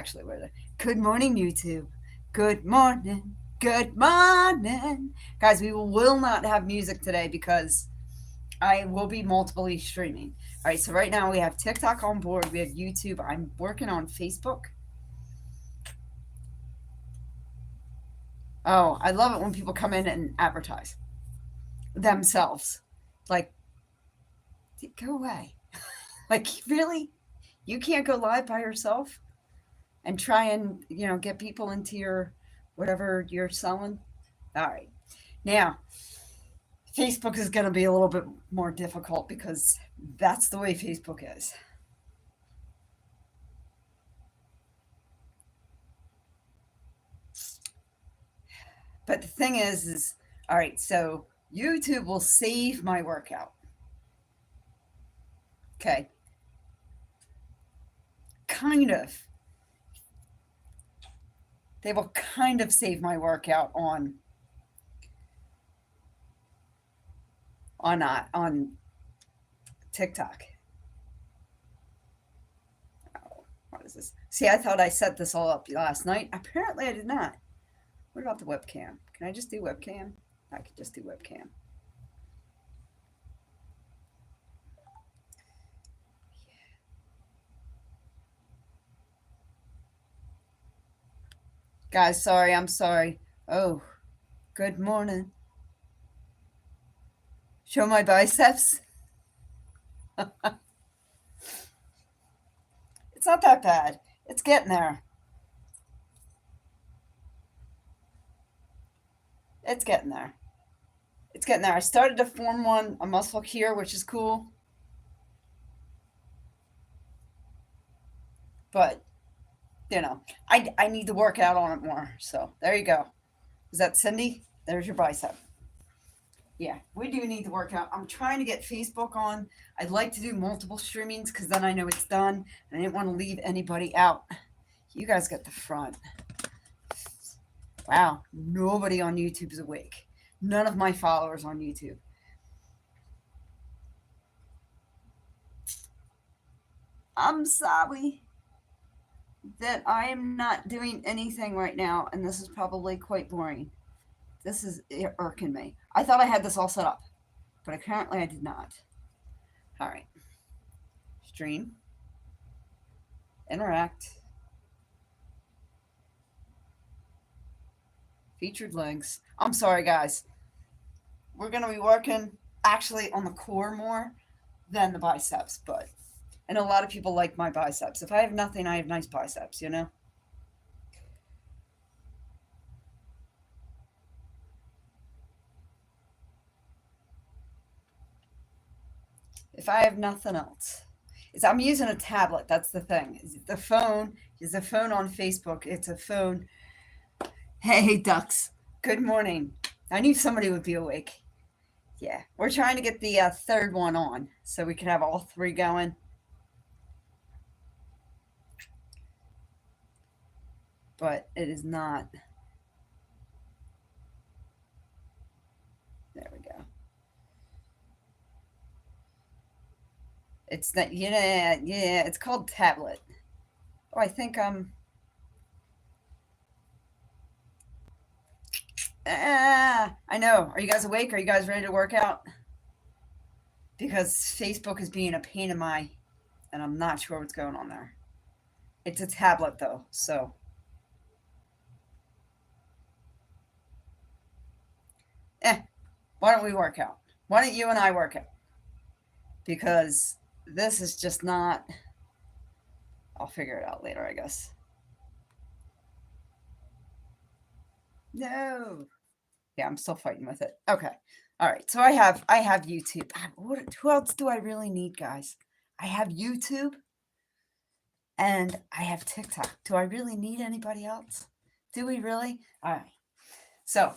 actually where the good morning YouTube. Good morning. Good morning. Guys, we will not have music today because I will be multiply streaming. All right, so right now we have TikTok on board, we have YouTube. I'm working on Facebook. Oh, I love it when people come in and advertise themselves. Like, go away. Like, really? You can't go live by yourself and try and, get people into your whatever you're selling? All right. Now, Facebook is going to be a little bit more difficult because that's the way Facebook is. But the thing is all right, so YouTube will save my workout. Okay. Kind of. They will kind of save my workout on TikTok. Oh, what is this? See, I thought I set this all up last night. Apparently, I did not. What about the webcam? Can I just do webcam? I could just do webcam. Guys, sorry, I'm sorry. Oh, good morning. Show my biceps. It's not that bad. It's getting there. It's getting there. It's getting there. I started to form a muscle here, which is cool. But, I need to work out on it more. So there you go. Is that Cindy? There's your bicep. Yeah, we do need to work out. I'm trying to get Facebook on. I'd like to do multiple streamings because then I know it's done and I didn't want to leave anybody out. You guys get the front. Wow, nobody on YouTube is awake. None of my followers on YouTube. I'm sorry that I am not doing anything right now, and this is probably quite boring. This is irking me. I thought I had this all set up, but apparently I did not. All right. Stream. Interact. Featured links. I'm sorry, guys. We're going to be working actually on the core more than the biceps, but and a lot of people like my biceps. If I have nothing, I have nice biceps. If I have nothing else. I'm using a tablet. That's the thing. The phone is a phone on Facebook. It's a phone. Hey, ducks. Good morning. I knew somebody would be awake. Yeah, we're trying to get the third one on so we can have all three going. But it is not. There we go. It's not. Yeah. It's called tablet. Oh, I think I know. Are you guys awake? Are you guys ready to work out? Because Facebook is being a pain in my, and I'm not sure what's going on there. It's a tablet though, so eh. Why don't we work out? Why don't you and I work out? Because this is just not. I'll figure it out later, I guess. No. Yeah, I'm still fighting with it. Okay. All right. So I have YouTube. Who else do I really need, guys? I have YouTube and I have TikTok. Do I really need anybody else? Do we really? All right. So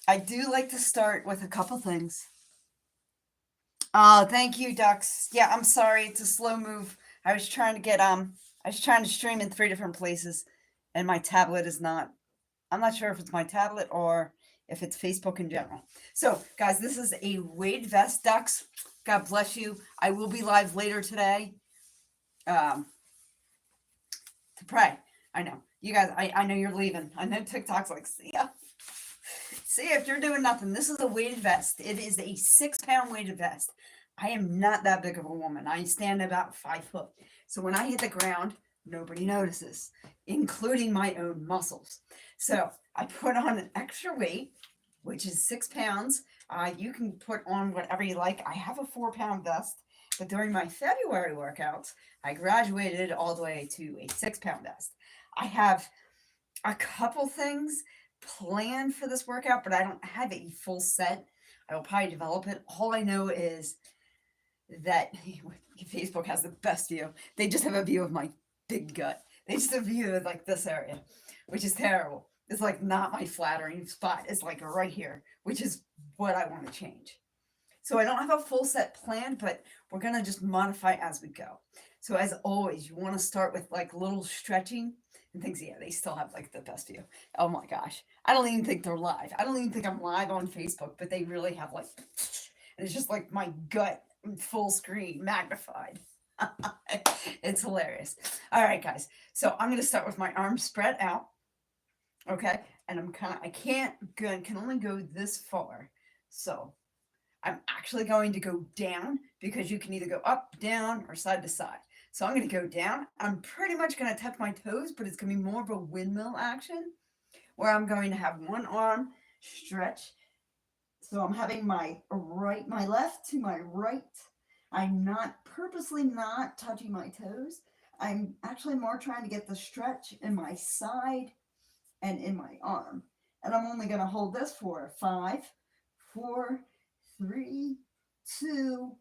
I do like to start with a couple things. Oh, thank you, Ducks. Yeah, I'm sorry. It's a slow move. I was trying to stream in three different places and my tablet is not. I'm not sure if it's my tablet or if it's Facebook in general. So, guys, this is a Wade Vest, Ducks. God bless you. I will be live later today to pray. I know. You guys, I know you're leaving. I know TikTok's like, see ya. See, if you're doing nothing, this is a weighted vest. It is a 6 pound weighted vest. I am not that big of a woman. I stand about 5 foot. So when I hit the ground, nobody notices, including my own muscles. So I put on an extra weight, which is 6 pounds. You can put on whatever you like. I have a 4 pound vest, but during my February workouts, I graduated all the way to a 6 pound vest. I have a couple things planned for this workout, but I don't have a full set. I will probably develop it. All I know is that Facebook has the best view. They just have a view of my big gut. They just have a view of like this area, which is terrible. It's like not my flattering spot. It's like right here, which is what I want to change. So I don't have a full set plan, but we're going to just modify as we go. So as always, you want to start with like little stretching and things. Yeah, they still have like the best view. Oh my gosh. I don't even think they're live. I don't even think I'm live on Facebook, but they really have like, and it's just like my gut full screen magnified. It's hilarious. All right, guys. So I'm going to start with my arms spread out. Okay. And I can only go this far. So I'm actually going to go down because you can either go up, down, or side to side. So I'm going to go down. I'm pretty much going to touch my toes, but it's going to be more of a windmill action where I'm going to have one arm stretch. So I'm having my left to my right. I'm not purposely not touching my toes. I'm actually more trying to get the stretch in my side and in my arm. And I'm only going to hold this for 5, 4, 3, 2,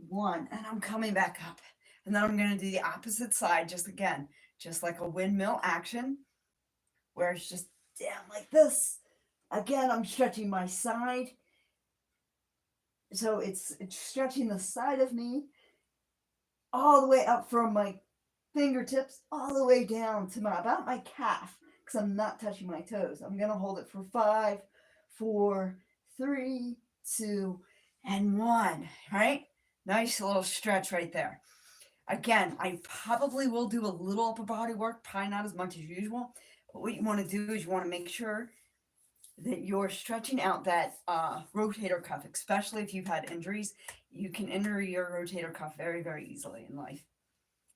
1. And I'm coming back up. And then I'm going to do the opposite side just like a windmill action where it's just down like this. Again, I'm stretching my side. So it's stretching the side of me all the way up from my fingertips all the way down to about my calf because I'm not touching my toes. I'm going to hold it for 5, 4, 3, 2, and 1, right? Nice little stretch right there. Again, I probably will do a little upper body work, probably not as much as usual. But what you want to do is you want to make sure that you're stretching out that rotator cuff, especially if you've had injuries. You can injure your rotator cuff very, very easily in life,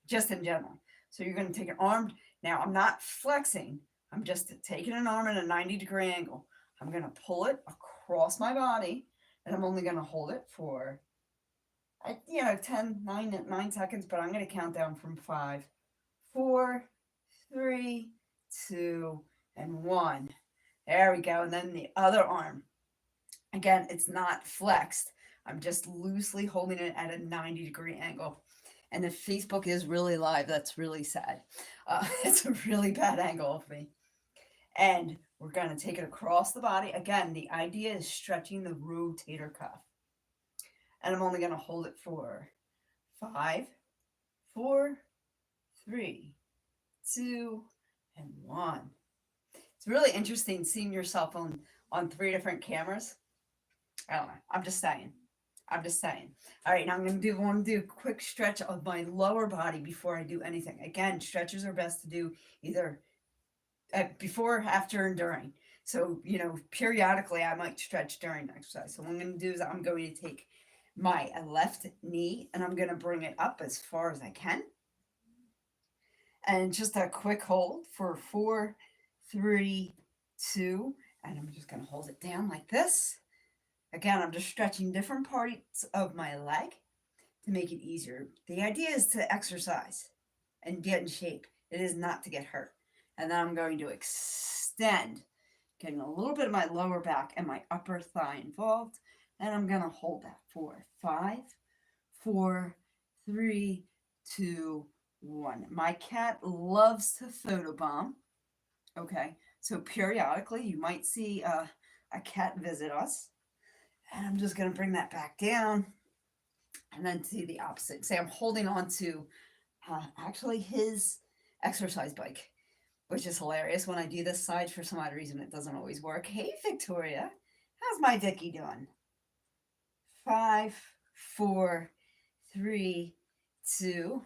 just in general. So you're going to take an arm. Now, I'm not flexing. I'm just taking an arm at a 90-degree angle. I'm going to pull it across my body, and I'm only going to hold it for 9 seconds, but I'm going to count down from 5, 4, 3, 2, and 1. There we go. And then the other arm. Again, it's not flexed. I'm just loosely holding it at a 90-degree angle. And if Facebook is really live, that's really sad. It's a really bad angle of me. And we're going to take it across the body. Again, the idea is stretching the rotator cuff. And I'm only going to hold it for 5, 4, 3, 2, and 1. It's really interesting seeing yourself on 3 different cameras. I don't know. I'm just saying. All right, now I'm going to want to do a quick stretch of my lower body before I do anything. Again, stretches are best to do either before, after, and during. So, periodically I might stretch during exercise. So what I'm going to do is I'm going to take my left knee and I'm going to bring it up as far as I can. And just a quick hold for 4, 3, 2, and I'm just going to hold it down like this. Again, I'm just stretching different parts of my leg to make it easier. The idea is to exercise and get in shape. It is not to get hurt. And then I'm going to extend, getting a little bit of my lower back and my upper thigh involved. And I'm going to hold that for 5, 4, 3, 2, 1. My cat loves to photobomb. Okay, so periodically you might see a cat visit us. And I'm just going to bring that back down and then do the opposite. Say I'm holding on to actually his exercise bike, which is hilarious. When I do this side, for some odd reason, it doesn't always work. Hey, Victoria. How's my Vicky doing? 5, 4, 3, 2.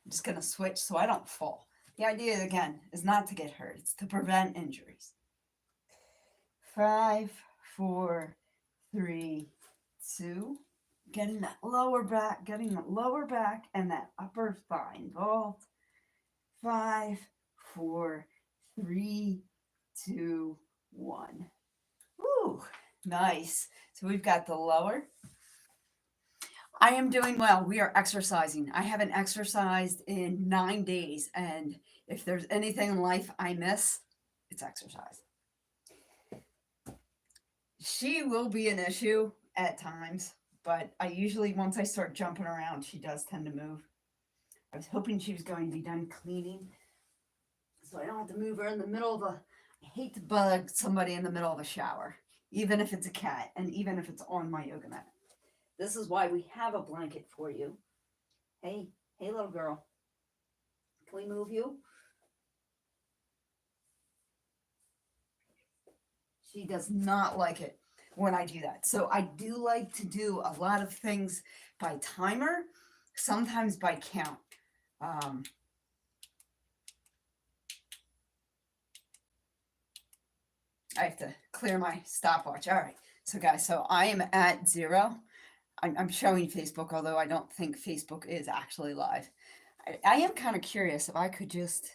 I'm just going to switch so I don't fall. The idea, again, is not to get hurt. It's to prevent injuries. 5, 4, 3, 2. Getting that lower back, and that upper thigh involved. 5, 4, 3, 2, 1. Woo, nice. So we've got the lower. I am doing well. We are exercising. I haven't exercised in 9 days. And if there's anything in life I miss, it's exercise. She will be an issue at times, but I usually, once I start jumping around, she does tend to move. I was hoping she was going to be done cleaning, so I don't have to move her in the middle of a. I hate to bug somebody in the middle of a shower, even if it's a cat, and even if it's on my yoga mat. This is why we have a blanket for you. Hey, little girl. Can we move you? She does not like it when I do that. So I do like to do a lot of things by timer, sometimes by count. I have to clear my stopwatch. All right. So, guys, so I am at 0. I'm showing Facebook, although I don't think Facebook is actually live. I am kind of curious if I could just.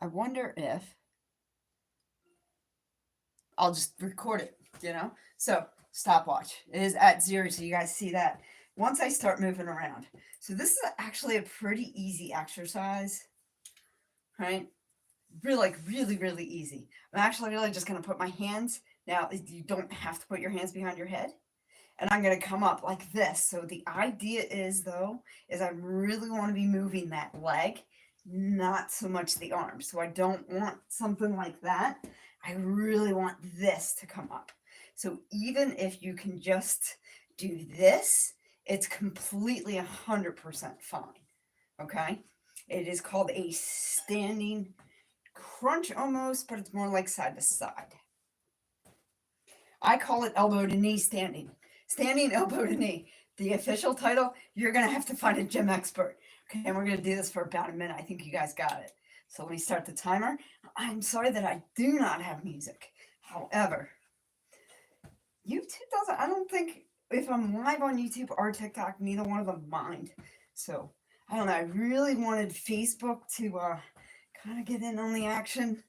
I wonder if I'll just record it, So, stopwatch. It is at 0, so you guys see that. Once I start moving around. So this is actually a pretty easy exercise, right? Really, really, really easy. I'm actually really just going to put my hands. Now, you don't have to put your hands behind your head. And I'm going to come up like this. So the idea is, though, is I really want to be moving that leg, not so much the arm. So I don't want something like that. I really want this to come up. So even if you can just do this, it's completely 100% fine. Okay? It is called a standing crunch almost, but it's more like side to side. I call it elbow to knee standing. Standing elbow to knee. The official title, you're going to have to find a gym expert. Okay, and we're going to do this for about a minute. I think you guys got it. So let me start the timer. I'm sorry that I do not have music. However, YouTube doesn't, I don't think if I'm live on YouTube or TikTok, neither one of them mind. So I don't know. I really wanted Facebook to kind of get in on the action,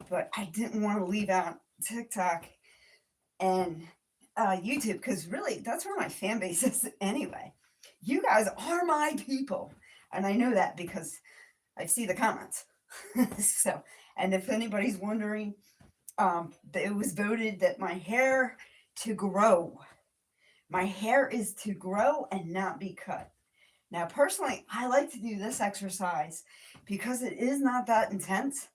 but I didn't want to leave out TikTok and YouTube, because really that's where my fan base is anyway. You guys are my people, and I know that because I see the comments. So, and if anybody's wondering, it was voted that my hair to grow. My hair is to grow and not be cut. Now, personally, I like to do this exercise because it is not that intense.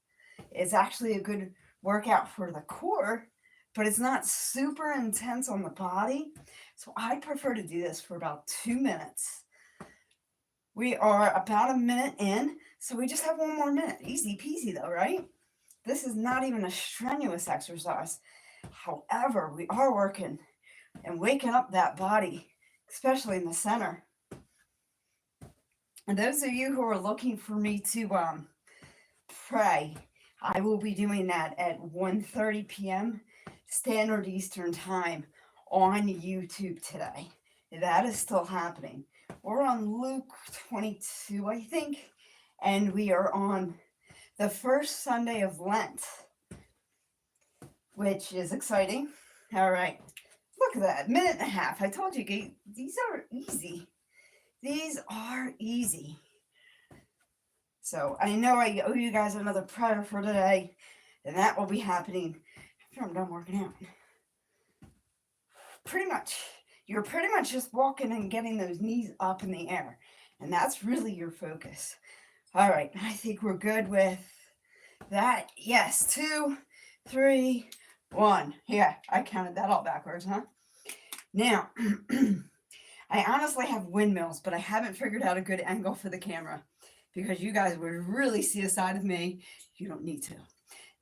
It's actually a good workout for the core, but it's not super intense on the body. So I prefer to do this for about 2 minutes. We are about a minute in, so we just have one more minute. Easy peasy though, right? This is not even a strenuous exercise. However, we are working and waking up that body, especially in the center. And those of you who are looking for me to pray, I will be doing that at 1:30 p.m. Standard Eastern Time on YouTube today. That is still happening. We're on Luke 22, I think, and we are on the first Sunday of Lent, which is exciting. All right, look at that, minute and a half. I told you, these are easy. These are easy. So I know I owe you guys another prayer for today, and that will be happening after I'm done working out. You're pretty much just walking and getting those knees up in the air, and that's really your focus. All right, I think we're good with that. Yes, 2, 3, 1. Yeah, I counted that all backwards, huh? Now, I honestly have windmills, but I haven't figured out a good angle for the camera, because you guys would really see a side of me. You don't need to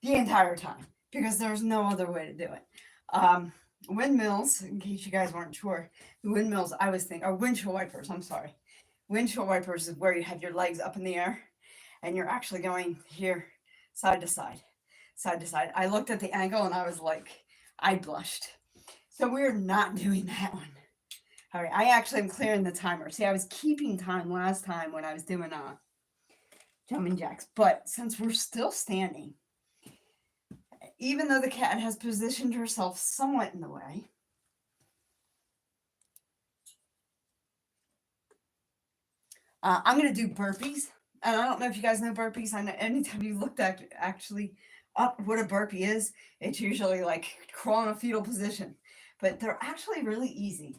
the entire time, because there's no other way to do it. windmills, in case you guys weren't sure, the windmills I was thinking, or windshield wipers, I'm sorry. Windshield wipers is where you have your legs up in the air and you're actually going here side to side, side to side. I looked at the angle and I was like, I blushed. So we're not doing that one. All right, I actually am clearing the timer. See, I was keeping time last time when I was doing jumping jacks, but since we're still standing, even though the cat has positioned herself somewhat in the way, I'm going to do burpees. And I don't know if you guys know burpees. I know anytime you looked at actually up what a burpee is, it's usually like crawl in a fetal position. But they're actually really easy.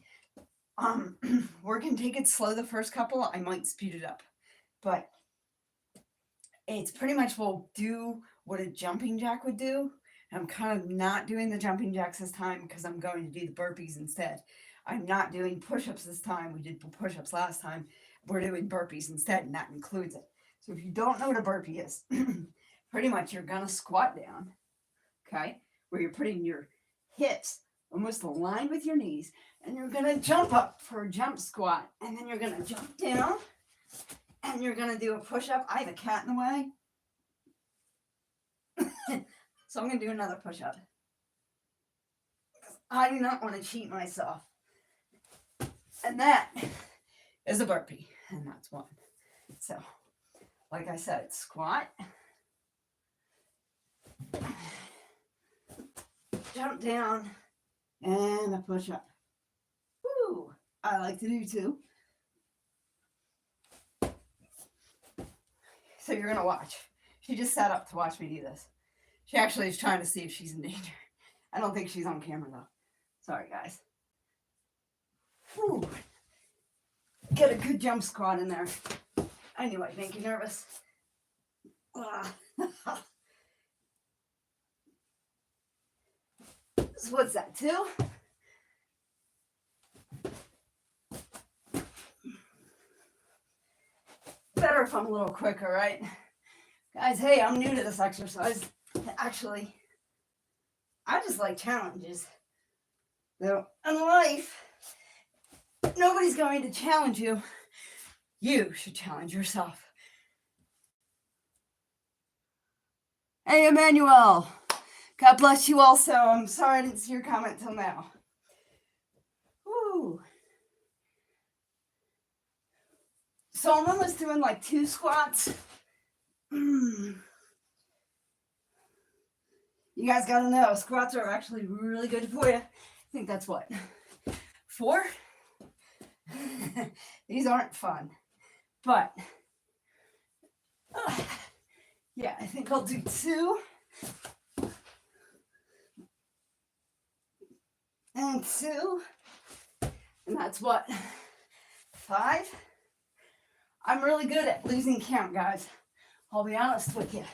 We're going to take it slow the first couple. I might speed it up. But it's pretty much we'll do what a jumping jack would do. I'm kind of not doing the jumping jacks this time because I'm going to do the burpees instead. I'm not doing push-ups this time. We did push-ups last time. We're doing burpees instead, and that includes it. So if you don't know what a burpee is, pretty much you're going to squat down, okay, where you're putting your hips almost aligned with your knees, and you're going to jump up for a jump squat, and then you're going to jump down, and you're going to do a push-up. I have a cat in the way, so I'm going to do another push-up. I do not want to cheat myself. And that is a burpee, and that's one. So, like I said, squat, jump down, and a push-up. Woo! I like to do too. So you're going to watch. She just sat up to watch me do this. She actually is trying to see if she's in danger. I don't think she's on camera, though. Sorry, guys. Whew. Get a good jump squat in there. I knew I'd make you nervous. So what's that, 2? Better if I'm a little quicker, right? Guys, hey, I'm new to this exercise. Actually, I just like challenges. Though in life, nobody's going to challenge you. You should challenge yourself. Hey, Emmanuel. God bless you also. I'm sorry I didn't see your comment till now. Woo. So I'm almost doing like 2 squats. You guys got to know, squats are actually really good for you. I think that's what? 4? These aren't fun. But, yeah, I think I'll do 2. And 2. And that's what? 5. I'm really good at losing count, guys. I'll be honest with you.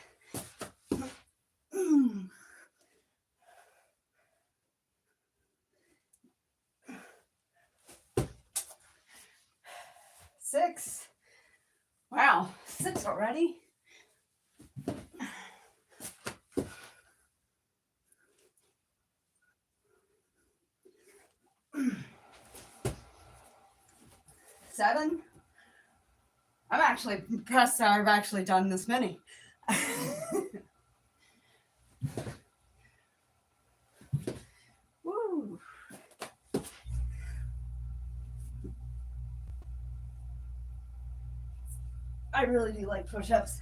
6. Wow, 6 already. 7. I'm actually impressed that I've actually done this many. Woo. I really do like push-ups.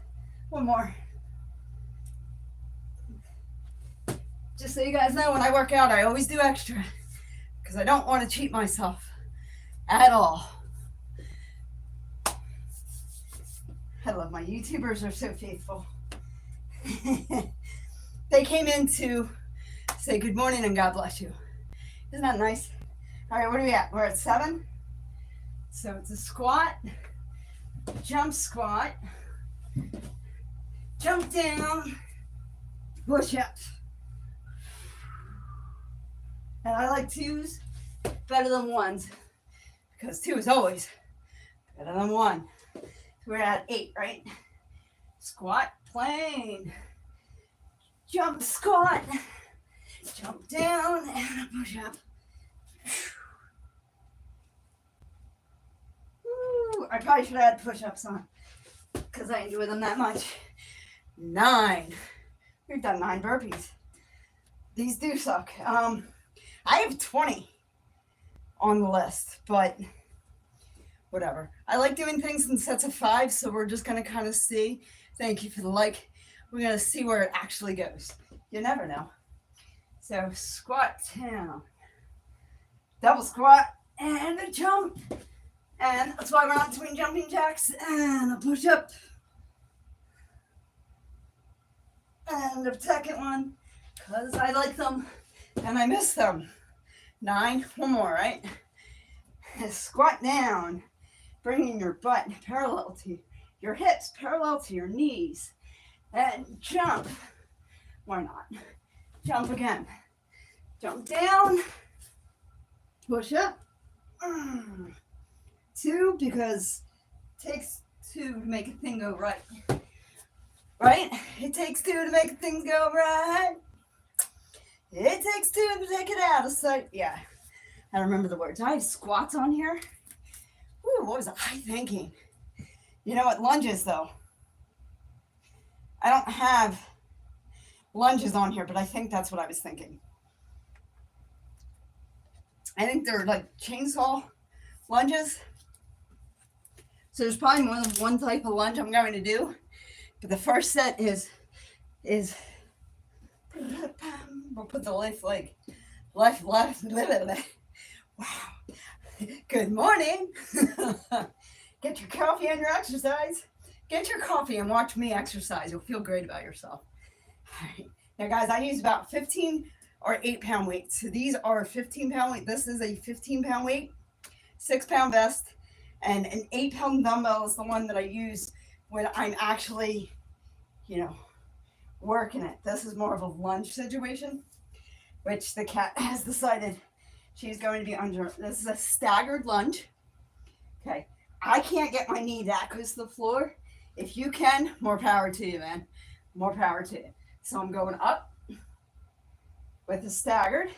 One more. Just so you guys know, when I work out, I always do extra because I don't want to cheat myself at all. I love my YouTubers, are so faithful. They came in to say good morning and God bless you. Isn't that nice? All right, what are we at? We're at 7. So it's a squat, jump squat, jump down, push up. And I like 2s better than 1s because 2 is always better than 1. So we're at 8, right? Squat, plane, jump, squat, jump down, and a push up. I probably should have had push-ups on because I enjoy them that much. 9. We've done 9 burpees. These do suck. I have 20 on the list, but whatever. I like doing things in sets of 5, so we're just going to kind of see. Thank you for the like. We're going to see where it actually goes. You never know. So squat down, double squat, and a jump. And that's why we're not doing jumping jacks. And a push up. And a second one, because I like them and I miss them. 9, one more, right? Squat down, bringing your butt parallel to your hips, parallel to your knees. And jump. Why not? Jump again. Jump down. Push up. 2, because it takes 2 to make a thing go right. Right? It takes 2 to make things go right. It takes 2 to take it out of sight. Yeah, I remember the words. I have squats on here. Woo, what was I thinking? You know what? Lunges, though. I don't have lunges on here, but I think that's what I was thinking. I think they're like chainsaw lunges. So there's probably more than one type of lunge I'm going to do. But the first set is we'll put the left leg, left. Wow. Good morning. Get your coffee and your exercise. Get your coffee and watch me exercise. You'll feel great about yourself. All right. Now, guys, I use about 15 or 8-pound weights. So these are 15-pound weight. This is a 15-pound weight, 6-pound vest, and an 8-pound dumbbell is the one that I use when I'm actually, working it. This is more of a lunge situation, which the cat has decided she's going to be under. This is a staggered lunge. Okay. I can't get my knee that close to the floor. If you can, more power to you, man. More power to you. So I'm going up with a staggered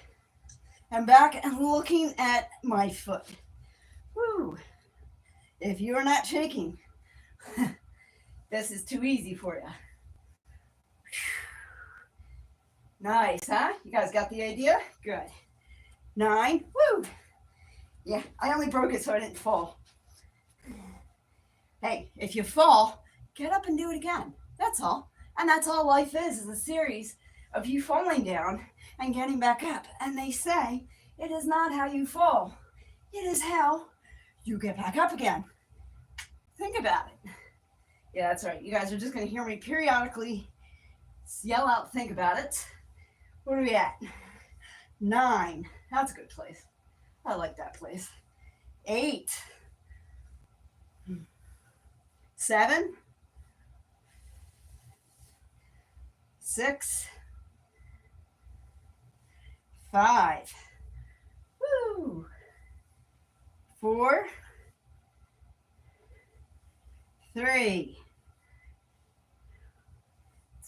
and back and looking at my foot. Woo. If you're not shaking, this is too easy for you. Nice, huh? You guys got the idea? Good. 9. Woo. Yeah, I only broke it so I didn't fall. Hey, if you fall, get up and do it again. That's all. And that's all life is a series of you falling down and getting back up. And they say it is not how you fall. It is how you get back up again. Think about it. Yeah, that's right. You guys are just going to hear me periodically yell out, think about it. What are we at? 9. That's a good place. I like that place. 8. 7. 6. 5. Woo. 4. 3.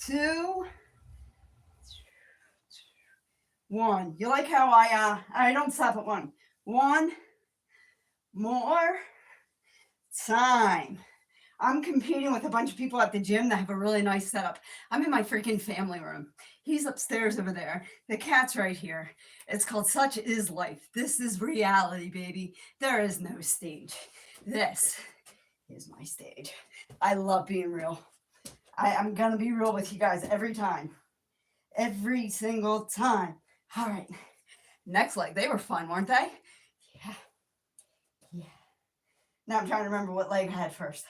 2. 1. You like how I don't stop at 1. 1 more time. I'm competing with a bunch of people at the gym that have a really nice setup. I'm in my freaking family room. He's upstairs over there. The cat's right here. It's called Such Is Life. This is reality, baby. There is no stage. This is my stage. I love being real. I'm going to be real with you guys every time. Every single time. All right. Next leg. They were fun, weren't they? Yeah. Yeah. Now I'm trying to remember what leg I had first.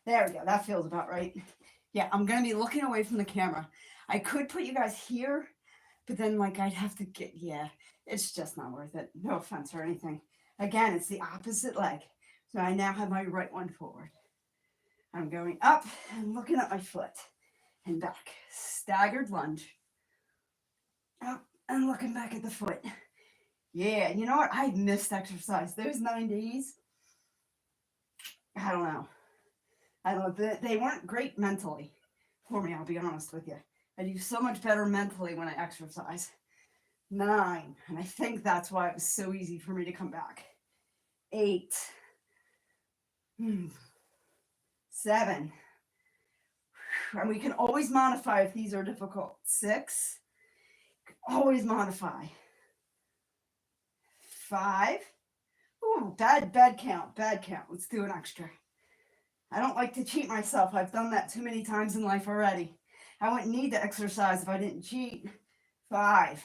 There we go. That feels about right. Yeah, I'm going to be looking away from the camera. I could put you guys here, but then I'd have to it's just not worth it. No offense or anything. Again, it's the opposite leg. So I now have my right one forward. I'm going up and looking at my foot and back. Staggered lunge. Up and looking back at the foot. Yeah, you know what? I missed exercise. Those 9 days, I don't know. They weren't great mentally for me, I'll be honest with you. I do so much better mentally when I exercise. 9, and I think that's why it was so easy for me to come back. 8. 7. And we can always modify if these are difficult. 6. Always modify. 5. Ooh, bad count. Bad count. Let's do an extra. I don't like to cheat myself. I've done that too many times in life already. I wouldn't need to exercise if I didn't cheat. 5.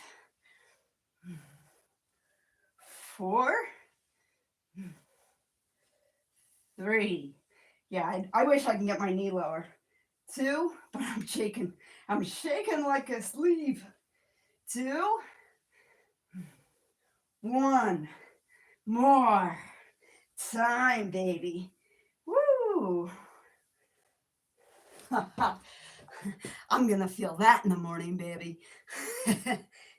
4. 3. Yeah, I wish I can get my knee lower. 2, but I'm shaking. I'm shaking like a sleeve. 2. 1. More time, baby. Woo! I'm gonna feel that in the morning, baby.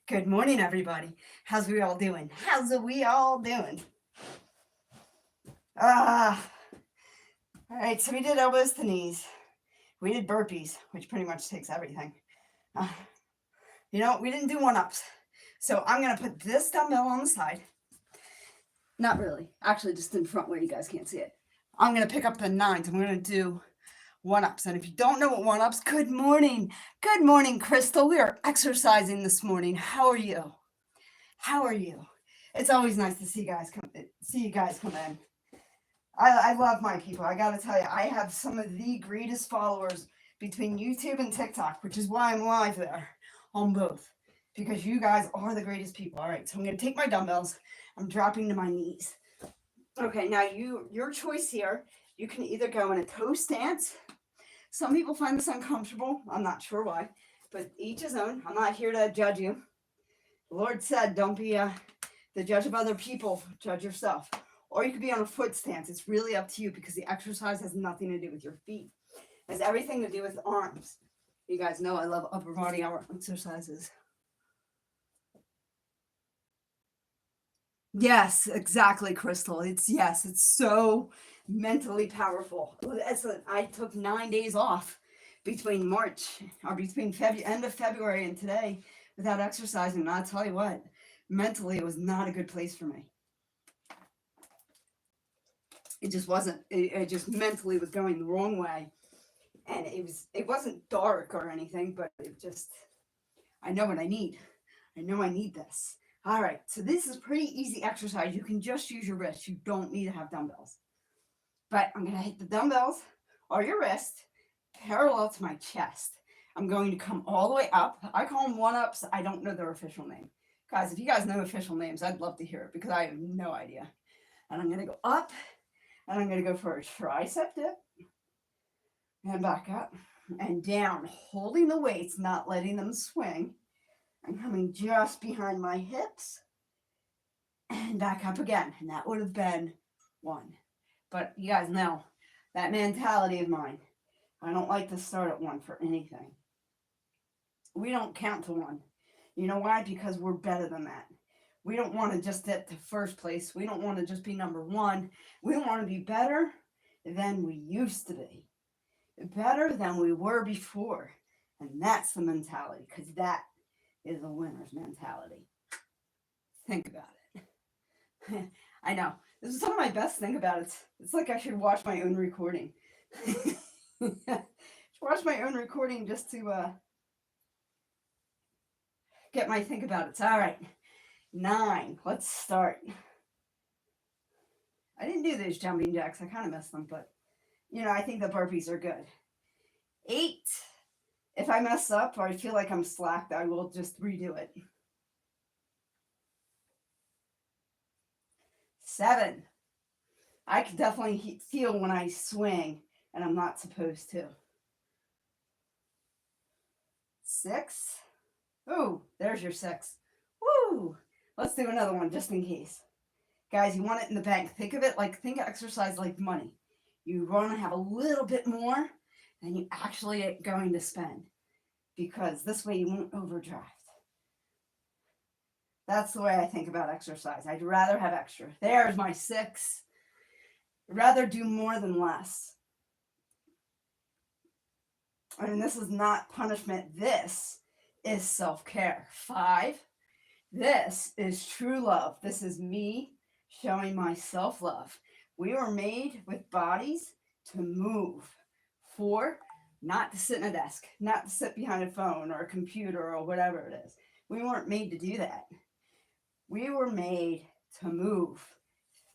Good morning, everybody. How's we all doing? All right, so we did elbows to knees. We did burpees, which pretty much takes everything. We didn't do one-ups. So I'm gonna put this dumbbell on the side. Not really, actually just in front where you guys can't see it. I'm gonna pick up the 9s. I'm gonna do one-ups. And if you don't know what one-ups, good morning. Good morning, Crystal. We are exercising this morning. How are you? It's always nice to see you guys come in. I love my people. I gotta tell you, I have some of the greatest followers between YouTube and TikTok, which is why I'm live there on both, because you guys are the greatest people. All right, so I'm gonna take my dumbbells. I'm dropping to my knees. Okay, now your choice here. You can either go in a toe stance. Some people find this uncomfortable. I'm not sure why, but each his own. I'm not here to judge you. The Lord said, don't be the judge of other people, judge yourself. Or you could be on a foot stance. It's really up to you because the exercise has nothing to do with your feet. It has everything to do with arms. You guys know I love upper body exercises. Yes, exactly, Crystal. It's so mentally powerful. I took 9 days off between end of February and today without exercising. And I'll tell you what, mentally it was not a good place for me. It just wasn't. It just mentally was going the wrong way, and it wasn't dark or anything, but I know what I need. I know I need this. All right, so this is pretty easy exercise. You can just use your wrist. You don't need to have dumbbells. But I'm going to hit the dumbbells or your wrist parallel to my chest. I'm going to come all the way up. I call them one-ups. I don't know their official name. Guys, if you guys know official names, I'd love to hear it because I have no idea. And I'm going to go up, and I'm going to go for a tricep dip. And back up and down, holding the weights, not letting them swing. I'm coming just behind my hips and back up again. And that would have been 1. But you guys know that mentality of mine. I don't like to start at 1 for anything. We don't count to 1. You know why? Because we're better than that. We don't want to just get to first place. We don't want to just be number 1. We want to be better than we used to be. Better than we were before. And that's the mentality, because that is a winner's mentality. Think about it. I know. This is some of my best think about it. It's like I should watch my own recording. Watch my own recording just to get my think about it. All right. 9. Let's start. I didn't do those jumping jacks. I kind of missed them, but I think the burpees are good. 8. If I mess up or I feel like I'm slacked, I will just redo it. 7. I can definitely feel when I swing and I'm not supposed to. 6. Oh, there's your 6. Woo! Let's do another one just in case. Guys, you want it in the bank. Think of exercise like money. You want to have a little bit more than you actually are going to spend, because this way you won't overdraft. That's the way I think about exercise. I'd rather have extra. There's my 6. I'd rather do more than less. And this is not punishment. This is self-care. 5. This is true love. This is me showing my self-love We were made with bodies to move. 4, not to sit in a desk, not to sit behind a phone or a computer or whatever it is. We weren't made to do that. We were made to move.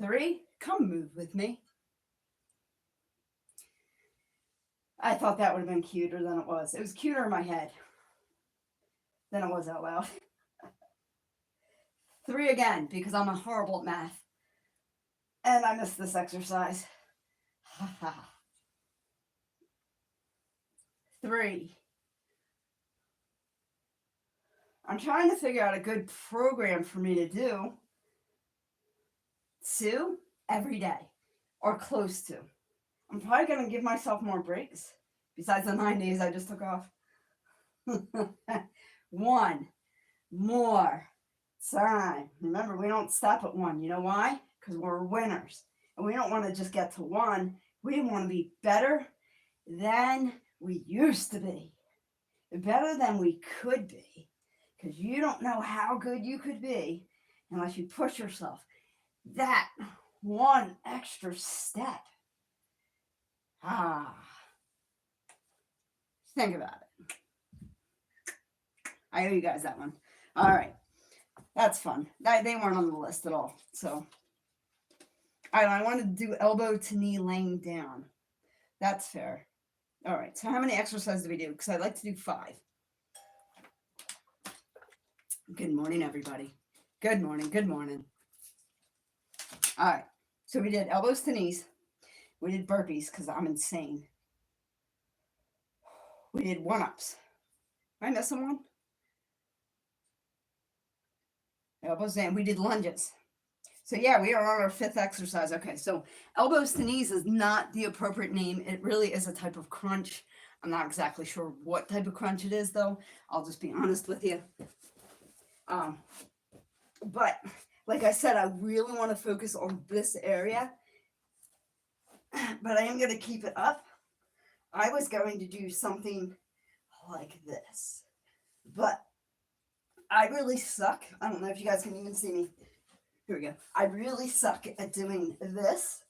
3, come move with me. I thought that would have been cuter than it was. It was cuter in my head than it was out loud. 3 again, because I'm a horrible at math. And I missed this exercise. 3. I'm trying to figure out a good program for me to do. 2, every day, or close to. I'm probably going to give myself more breaks, besides the 9 days I just took off. 1 more time. Remember, we don't stop at 1. You know why? Because we're winners. And we don't want to just get to 1. We want to be better than we used to be. Better than we could be. Because you don't know how good you could be unless you push yourself that one extra step. Think about it. I owe you guys that one. All right. That's fun. They weren't on the list at all. So I wanted to do elbow to knee laying down. That's fair. All right. So how many exercises do we do? Because I'd like to do 5. Good morning, everybody. Good morning. Good morning. All right. So we did elbows to knees. We did burpees because I'm insane. We did 1-ups. Am I missing one? Elbows in. We did lunges. So yeah, we are on our 5th exercise. Okay, so elbows to knees is not the appropriate name. It really is a type of crunch. I'm not exactly sure what type of crunch it is, though. I'll just be honest with you. But like I said, I really want to focus on this area. But I am going to keep it up. I was going to do something like this. But I really suck. I don't know if you guys can even see me. Here we go. I really suck at doing this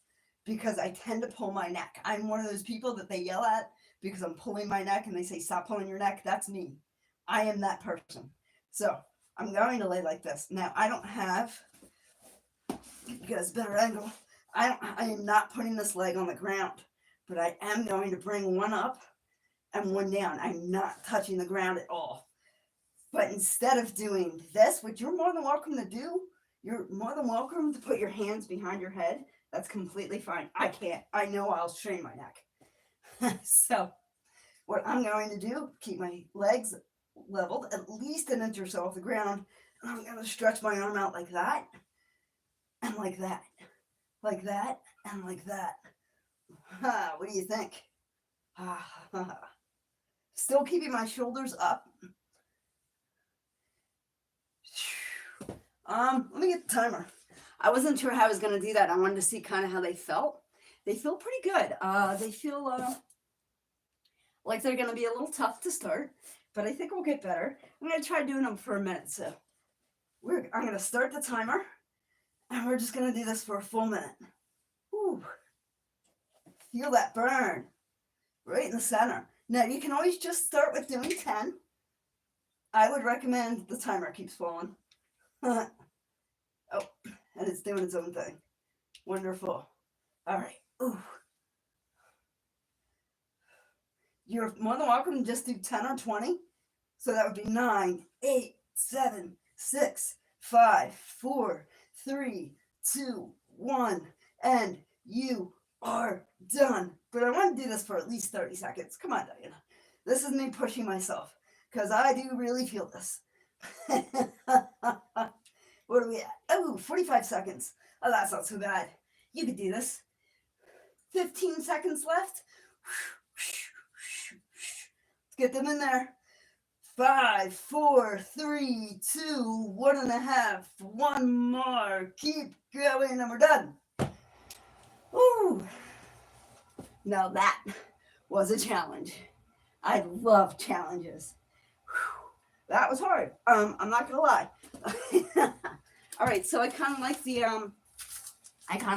because I tend to pull my neck. I'm one of those people that they yell at because I'm pulling my neck and they say, stop pulling your neck. That's me. I am that person. So I'm going to lay like this. Now, I don't have, you guys, better angle. I am not putting this leg on the ground, but I am going to bring 1 up and 1 down. I'm not touching the ground at all. But instead of doing this, which you're more than welcome to do, you're more than welcome to put your hands behind your head. That's completely fine. I can't. I know I'll strain my neck. So what I'm going to do, keep my legs leveled at least an inch or so off the ground. And I'm going to stretch my arm out like that and like that. Like that and like that. What do you think? Still keeping my shoulders up. Let me get the timer. I wasn't sure how I was going to do that. I wanted to see kind of how they felt. They feel pretty good. They feel like they're going to be a little tough to start, but I think we'll get better. I'm going to try doing them for a minute. So I'm going to start the timer, and we're just going to do this for a full minute. Ooh. Feel that burn right in the center. Now, you can always just start with doing 10. I would recommend the timer keeps falling. Oh, and it's doing its own thing. Wonderful. All right. Ooh. You're more than welcome to just do 10 or 20. So that would be 9, 8, 7, 6, 5, 4, 3, 2, 1. And you are done. But I want to do this for at least 30 seconds. Come on, Diana. This is me pushing myself because I do really feel this. What are we at? Oh, 45 seconds. Oh, that's not so bad. You could do this. 15 seconds left. Let's get them in there. 5, 4, 3, 2, 1.5. 1 more. Keep going, and we're done. Woo! Now that was a challenge. I love challenges. Whew. That was hard. I'm not gonna lie. All right, so I kind of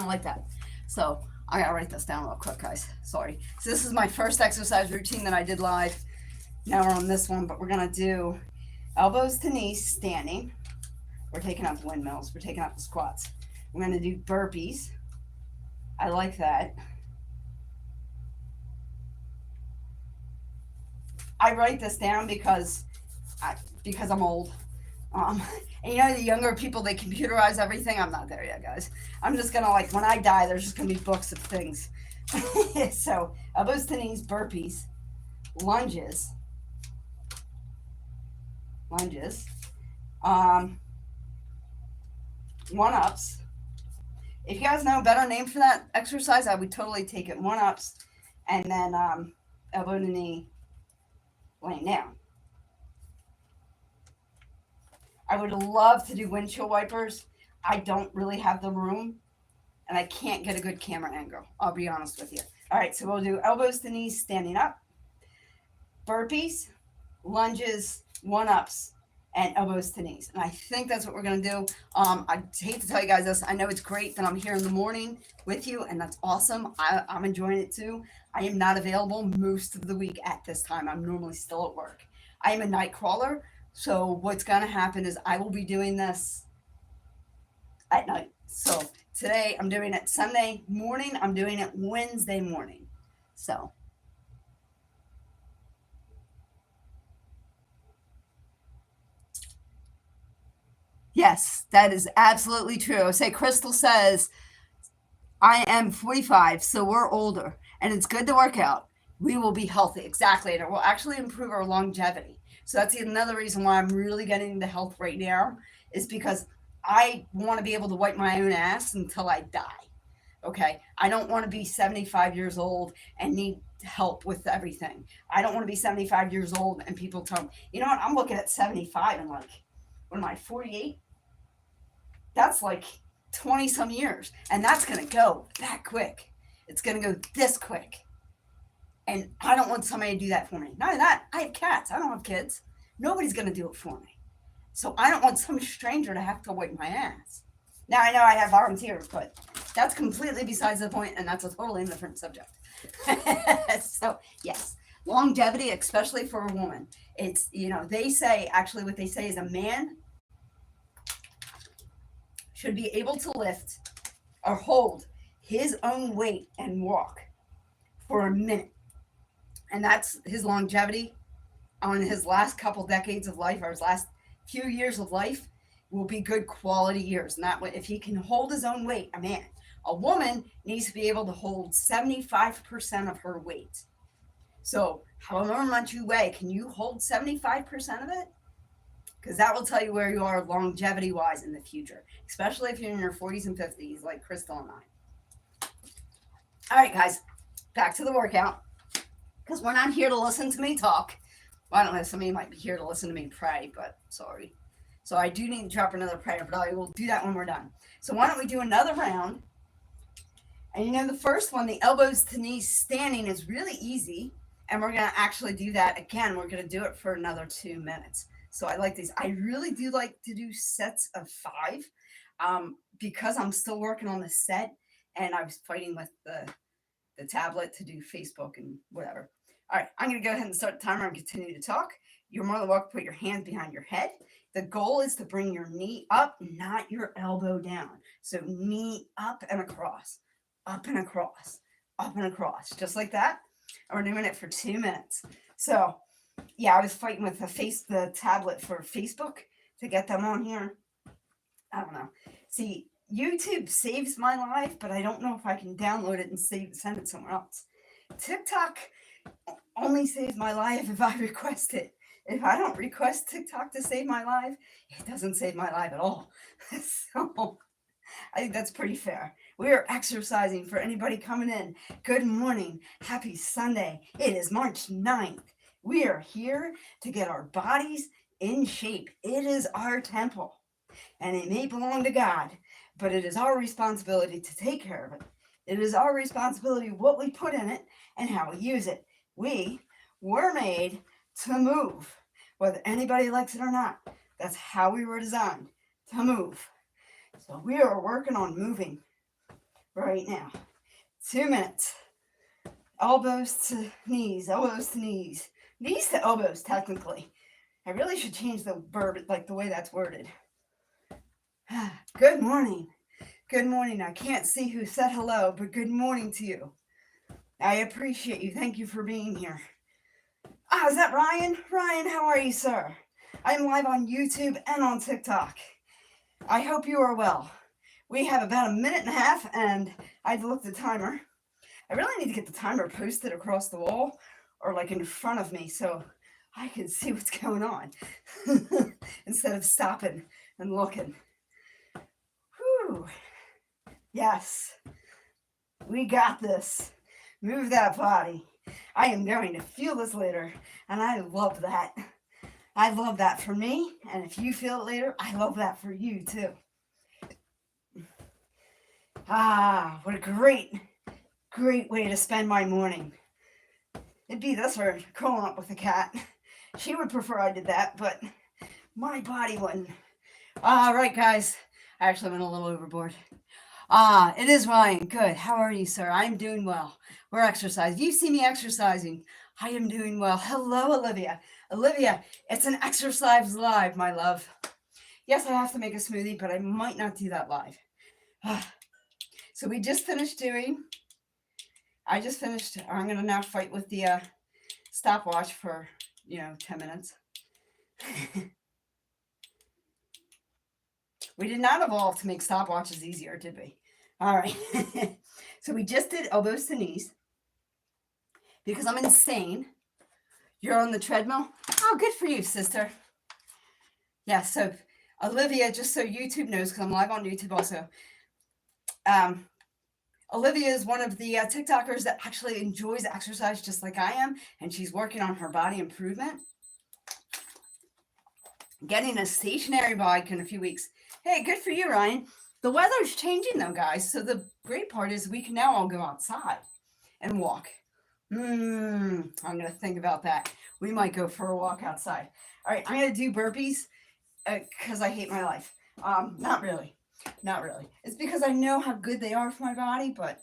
like that. So So I gotta write this down real quick, guys. Sorry. So this is my first exercise routine that I did live. Now we're on this one, but we're gonna do elbows to knees standing. We're taking out the windmills. We're taking out the squats. We're gonna do burpees. I like that. I write this down because I'm old. And you know, the younger people, they computerize everything. I'm not there yet, guys. I'm just gonna, like, when I die, there's just gonna be books of things. So elbows to knees, burpees, lunges, one-ups. If you guys know a better name for that exercise, I would totally take it. One-ups, and then elbow to knee, laying down. I would love to do windshield wipers. I don't really have the room, and I can't get a good camera angle. I'll be honest with you. All right, so we'll do elbows to knees, standing up, burpees, lunges, one-ups, and elbows to knees. And I think that's what we're going to do. I hate to tell you guys this. I know it's great that I'm here in the morning with you, and that's awesome. I'm enjoying it too. I am not available most of the week at this time. I'm normally still at work. I am a night crawler. So what's going to happen is I will be doing this at night. So today I'm doing it Sunday morning. I'm doing it Wednesday morning. So yes, that is absolutely true. Say Crystal says, I am 45, so we're older, and it's good to work out. We will be healthy. Exactly. And it will actually improve our longevity. So that's another reason why I'm really getting into health right now, is because I want to be able to wipe my own ass until I die. Okay. I don't want to be 75 years old and need help with everything. I don't want to be 75 years old and people tell me, you know what, I'm looking at 75 and like, what am I, 48? That's like 20 some years. And that's going to go that quick. It's going to go this quick. And I don't want somebody to do that for me. Not only that, I have cats. I don't have kids. Nobody's going to do it for me. So I don't want some stranger to have to wipe my ass. Now, I know I have volunteers, but that's completely besides the point, and that's a totally different subject. So, yes, longevity, especially for a woman. It's, you know, they say, actually what they say is a man should be able to lift or hold his own weight and walk for a minute. And that's his longevity on his last couple decades of life, or his last few years of life, will be good quality years. And that way, if he can hold his own weight, a man, a woman needs to be able to hold 75% of her weight. So however much you weigh, can you hold 75% of it? Because that will tell you where you are longevity wise in the future, especially if you're in your 40s and 50s, like Crystal and I. All right, guys, back to the workout. Because we're not here to listen to me talk. Well, I don't know, some of you might be here to listen to me pray, but sorry. So I do need to drop another prayer, but I will do that when we're done. So why don't we do another round? And you know, the first one, the elbows to knees standing, is really easy. And we're going to actually do that again. We're going to do it for another 2 minutes. So I like these. I really do like to do sets of 5 because I'm still working on the set, and I was fighting with the tablet to do Facebook and whatever. All right, I'm going to go ahead and start the timer and continue to talk. You're more than welcome to put your hands behind your head. The goal is to bring your knee up, not your elbow down. So knee up and across, up and across, up and across, just like that. And we're doing it for 2 minutes. So yeah, I was fighting with the tablet for Facebook to get them on here. I don't know. See, YouTube saves my life, but I don't know if I can download it and send it somewhere else. TikTok only saves my life if I request it. If I don't request TikTok to save my life, it doesn't save my life at all. So I think that's pretty fair. We are exercising for anybody coming in. Good morning. Happy Sunday. It is March 9th. We are here to get our bodies in shape. It is our temple, and it may belong to God, but it is our responsibility to take care of it. It is our responsibility what we put in it and how we use it. We were made to move, whether anybody likes it or not. That's how we were designed, to move. So we are working on moving right now. 2 minutes. Elbows to knees, elbows to knees. Knees to elbows, technically. I really should change the verb, like the way that's worded. Good morning. Good morning. I can't see who said hello, but good morning to you. I appreciate you. Thank you for being here. Is that Ryan? Ryan, how are you, sir? I'm live on YouTube and on TikTok. I hope you are well. We have about a minute and a half, and I've looked at the timer. I really need to get the timer posted across the wall or like in front of me so I can see what's going on instead of stopping and looking. Whew. Yes, we got this. Move that body. I am going to feel this later, and I love that. I love that for me, and if you feel it later, I love that for you too. What a great way to spend my morning. It'd be this or curling up with a cat. She would prefer I did that, but my body wouldn't. All right, guys. I actually went a little overboard. It is Ryan. Good. How are you, sir? I'm doing well. We're exercising. You see me exercising. I am doing well. Hello, Olivia. Olivia, it's an exercise live, my love. Yes, I have to make a smoothie, but I might not do that live. So we just finished doing, I'm going to now fight with the stopwatch for, 10 minutes. We did not evolve to make stopwatches easier, did we? All right. So we just did elbows to knees because I'm insane. You're on the treadmill. Oh, good for you, sister. Yeah, so Olivia, just so YouTube knows, because I'm live on YouTube also, Olivia is one of the TikTokers that actually enjoys exercise just like I am, and she's working on her body improvement. Getting a stationary bike in a few weeks. Hey, good for you, Ryan. The weather's changing though, guys. So the great part is we can now all go outside and walk. I'm going to think about that. We might go for a walk outside. All right, I'm going to do burpees because I hate my life. Not really. It's because I know how good they are for my body, but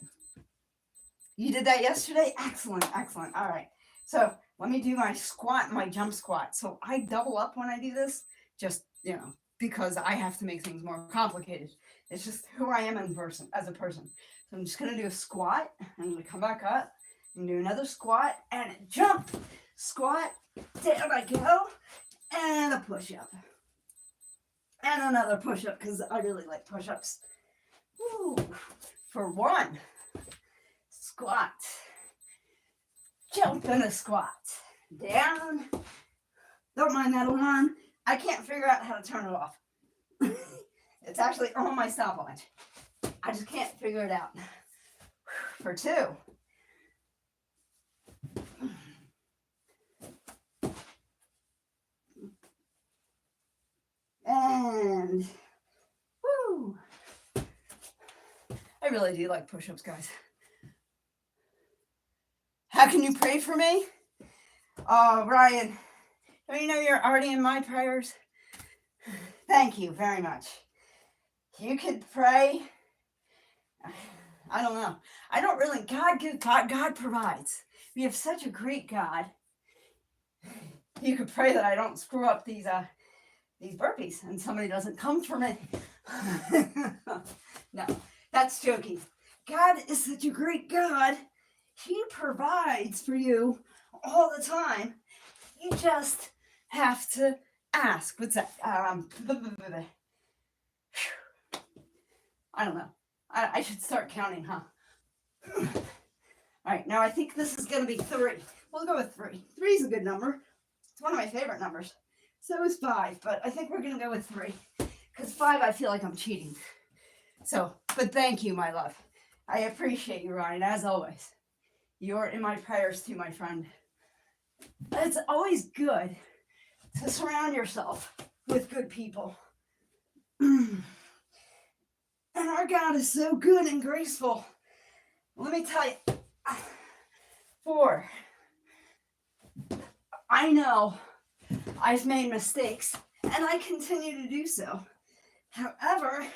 you did that yesterday? Excellent. All right. So let me do my squat and my jump squat. So I double up when I do this, just, because I have to make things more complicated. It's just who I am as a person. So I'm just going to do a squat. I'm going to come back up and do another squat and jump, squat, down I go, and a push-up. And another push-up because I really like push-ups. Woo. For one, squat, jump and a squat, down. Don't mind that alarm. I can't figure out how to turn it off. It's actually on my stopwatch. I just can't figure it out. For two. And, woo. I really do like push-ups, guys. How can you pray for me? Oh, Ryan, don't you know you're already in my prayers? Thank you very much. You could pray. I don't know. I don't really. God provides. We have such a great God. You could pray that I don't screw up these burpees and somebody doesn't come for me. No, that's joking. God is such a great God. He provides for you all the time. You just have to ask. What's that? I don't know. I should start counting, huh? All right, now I think this is going to be 3. We'll go with 3. 3 is a good number. It's one of my favorite numbers. So is 5, but I think we're going to go with 3. Because 5, I feel like I'm cheating. So, but thank you, my love. I appreciate you, Ryan, as always. You're in my prayers too, my friend. It's always good to surround yourself with good people. And our God is so good and graceful. Let me tell you. 4. I know I've made mistakes, and I continue to do so. However,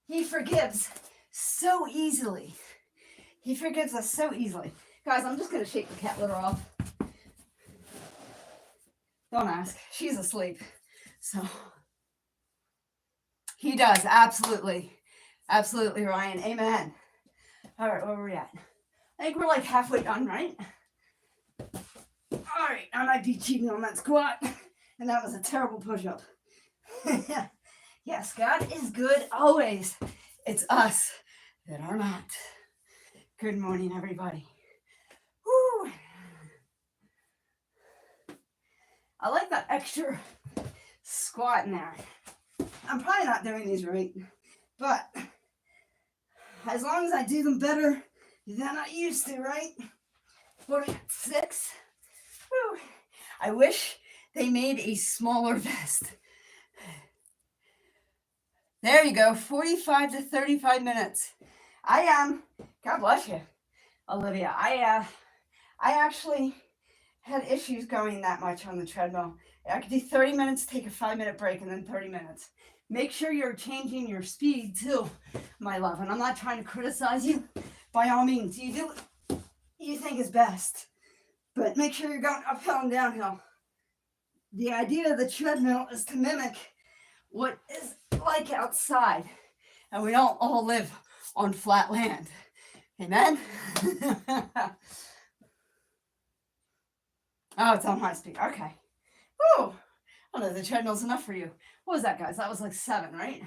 He forgives so easily. He forgives us so easily. Guys, I'm just going to shake the cat litter off. Don't ask. She's asleep. So he does. Absolutely. Absolutely, Ryan. Amen. All right, where are we at? I think we're like halfway done, right? All right, I might be cheating on that squat. And that was a terrible push-up. Yes, God is good always. It's us that are not. Good morning, everybody. Woo. I like that extra squat in there. I'm probably not doing these right, but as long as I do them better than I used to, right? What are we at, 6? Woo. I wish they made a smaller vest. There you go, 45 to 35 minutes. God bless you, Olivia. I actually had issues going that much on the treadmill. I could do 30 minutes, take a 5-minute break, and then 30 minutes. Make sure you're changing your speed too, my love. And I'm not trying to criticize you. By all means, you do what you think is best. But make sure you're going uphill and downhill. The idea of the treadmill is to mimic what is like outside. And we don't all live on flat land. Amen? Oh, it's on high speed. Okay. Woo! I don't know, the treadmill's enough for you. What was that, guys? That was like 7, right?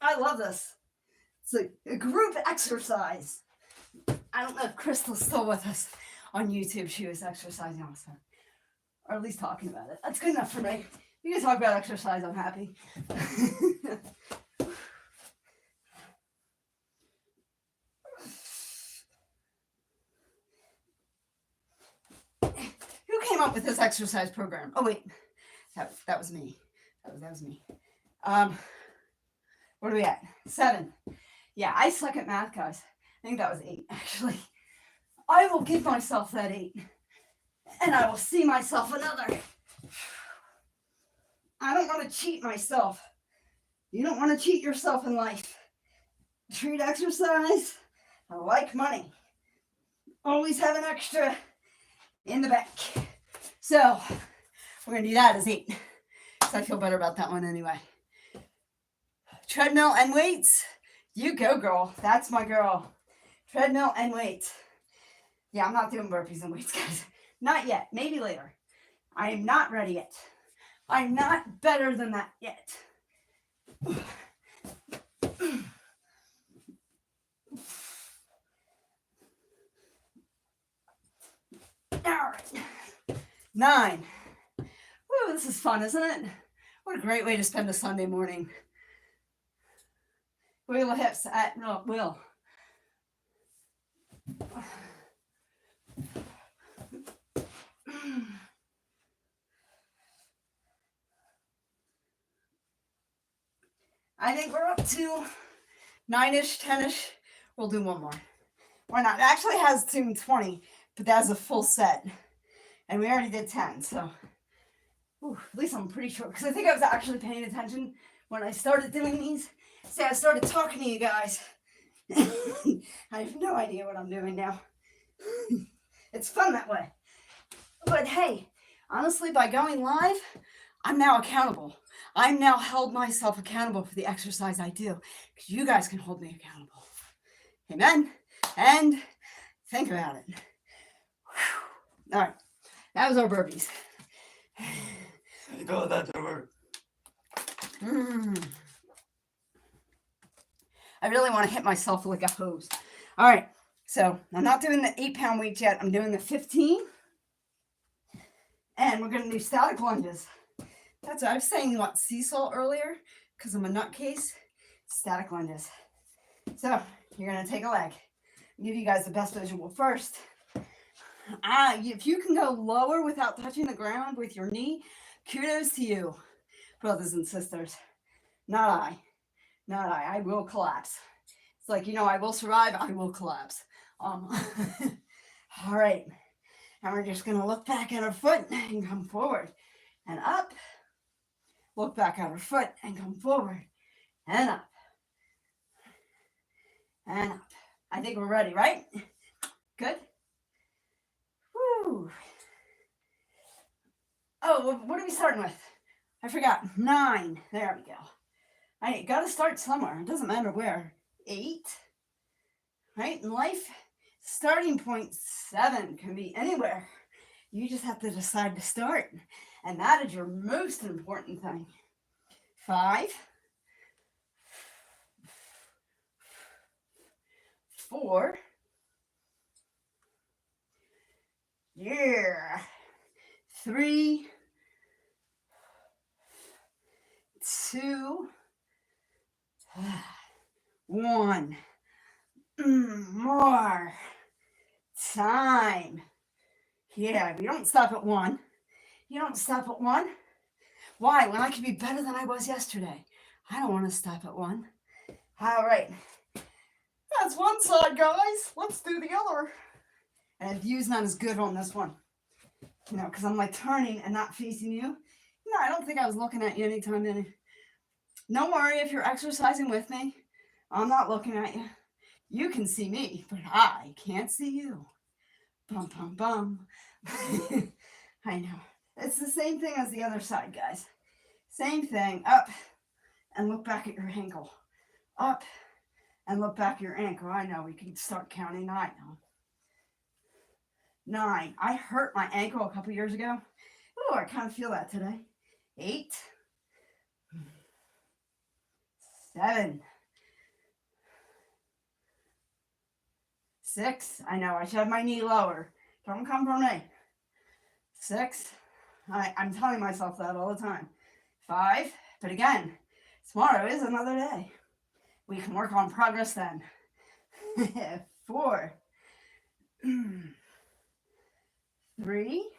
I love this. It's like a group exercise. I don't know if Crystal's still with us on YouTube. She was exercising also. Or at least talking about it. That's good enough for me. You can talk about exercise, I'm happy. Who came up with this exercise program? Oh, wait. That was me. That was me. What are we at? 7. Yeah, I suck at math, guys. I think that was 8, actually. I will give myself that 8. And I will see myself another. I don't want to cheat myself. You don't want to cheat yourself in life. Treat exercise like money. Always have an extra in the back. So we're going to do that as 8. So I feel better about that one anyway. Treadmill and weights. You go, girl. That's my girl. Treadmill and weights. Yeah, I'm not doing burpees and weights, guys. Not yet. Maybe later. I am not ready yet. I'm not better than that yet. All right. 9. Woo, this is fun, isn't it? What a great way to spend a Sunday morning. Wiggle the hips at will. I think we're up to 9-ish, 10-ish. We'll do one more. Why not? It actually has 20, but that's a full set. And we already did 10, so at least I'm pretty sure. Because I think I was actually paying attention when I started doing these. See, I started talking to you guys. I have no idea what I'm doing now. It's fun that way. But hey, honestly, by going live, I'm now accountable. I'm now held myself accountable for the exercise I do. Because you guys can hold me accountable. Amen? And think about it. Whew. All right. That was our burpees. Go that door. I really want to hit myself like a hose. All right. So I'm not doing the 8-pound weights yet. I'm doing the 15. And we're going to do static lunges. That's what I was saying, what, seesaw earlier? Because I'm a nutcase. Static lunges. So you're going to take a leg. I'll give you guys the best visual first. If you can go lower without touching the ground with your knee, kudos to you, brothers and sisters. Not I. Not I. I will collapse. It's like, I will survive. I will collapse. All right. And we're just going to look back at our foot and come forward. and up. Look back at our foot and come forward and up and up. I think we're ready, right? Good. Woo. Oh, what are we starting with? I forgot. 9. There we go. I got to start somewhere. It doesn't matter where. 8. Right? In life, starting point 7 can be anywhere. You just have to decide to start. And that is your most important thing. 5. 4. Yeah. 3. 2. 1. More time. Yeah, we don't stop at 1. You don't stop at 1. Why? When I could be better than I was yesterday. I don't want to stop at 1. All right. That's one side, guys. Let's do the other. And view's not as good on this one. You know, because I'm like turning and not facing you. No, I don't think I was looking at you anytime. Don't worry if you're exercising with me. I'm not looking at you. You can see me, but I can't see you. Bum, bum, bum. I know. It's the same thing as the other side, guys. Same thing. Up and look back at your ankle. Up and look back at your ankle. I know. We can start counting. I know. 9. I hurt my ankle a couple years ago. Oh, I kind of feel that today. 8. 7. 6. I know. I should have my knee lower. Don't come for me. 6. I'm telling myself that all the time. 5. But again, tomorrow is another day. We can work on progress then. 4. 3.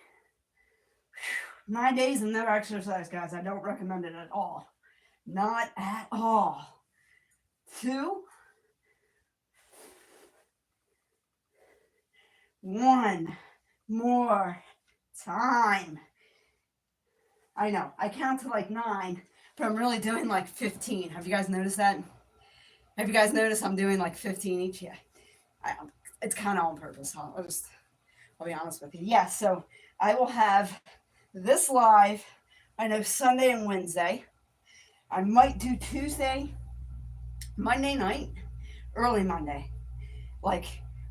9 days of no exercise, guys. I don't recommend it at all. Not at all. 2. 1. More time. I know. I count to like 9, but I'm really doing like 15. Have you guys noticed that? Have you guys noticed I'm doing like 15 each? Yeah. It's kind of on purpose. I'll be honest with you. Yeah, so I will have this live, I know, Sunday and Wednesday. I might do Tuesday, Monday night, early Monday. Like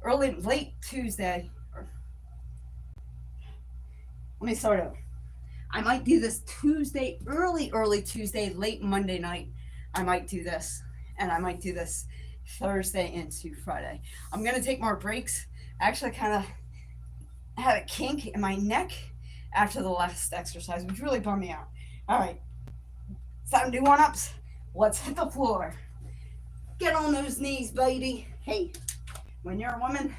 late Tuesday. Let me start over. I might do this Tuesday, early Tuesday, late Monday night. I might do this. And I might do this Thursday into Friday. I'm going to take more breaks. I actually kind of had a kink in my neck after the last exercise, which really bummed me out. All right. It's time to do one-ups. Let's hit the floor. Get on those knees, baby. Hey, when you're a woman,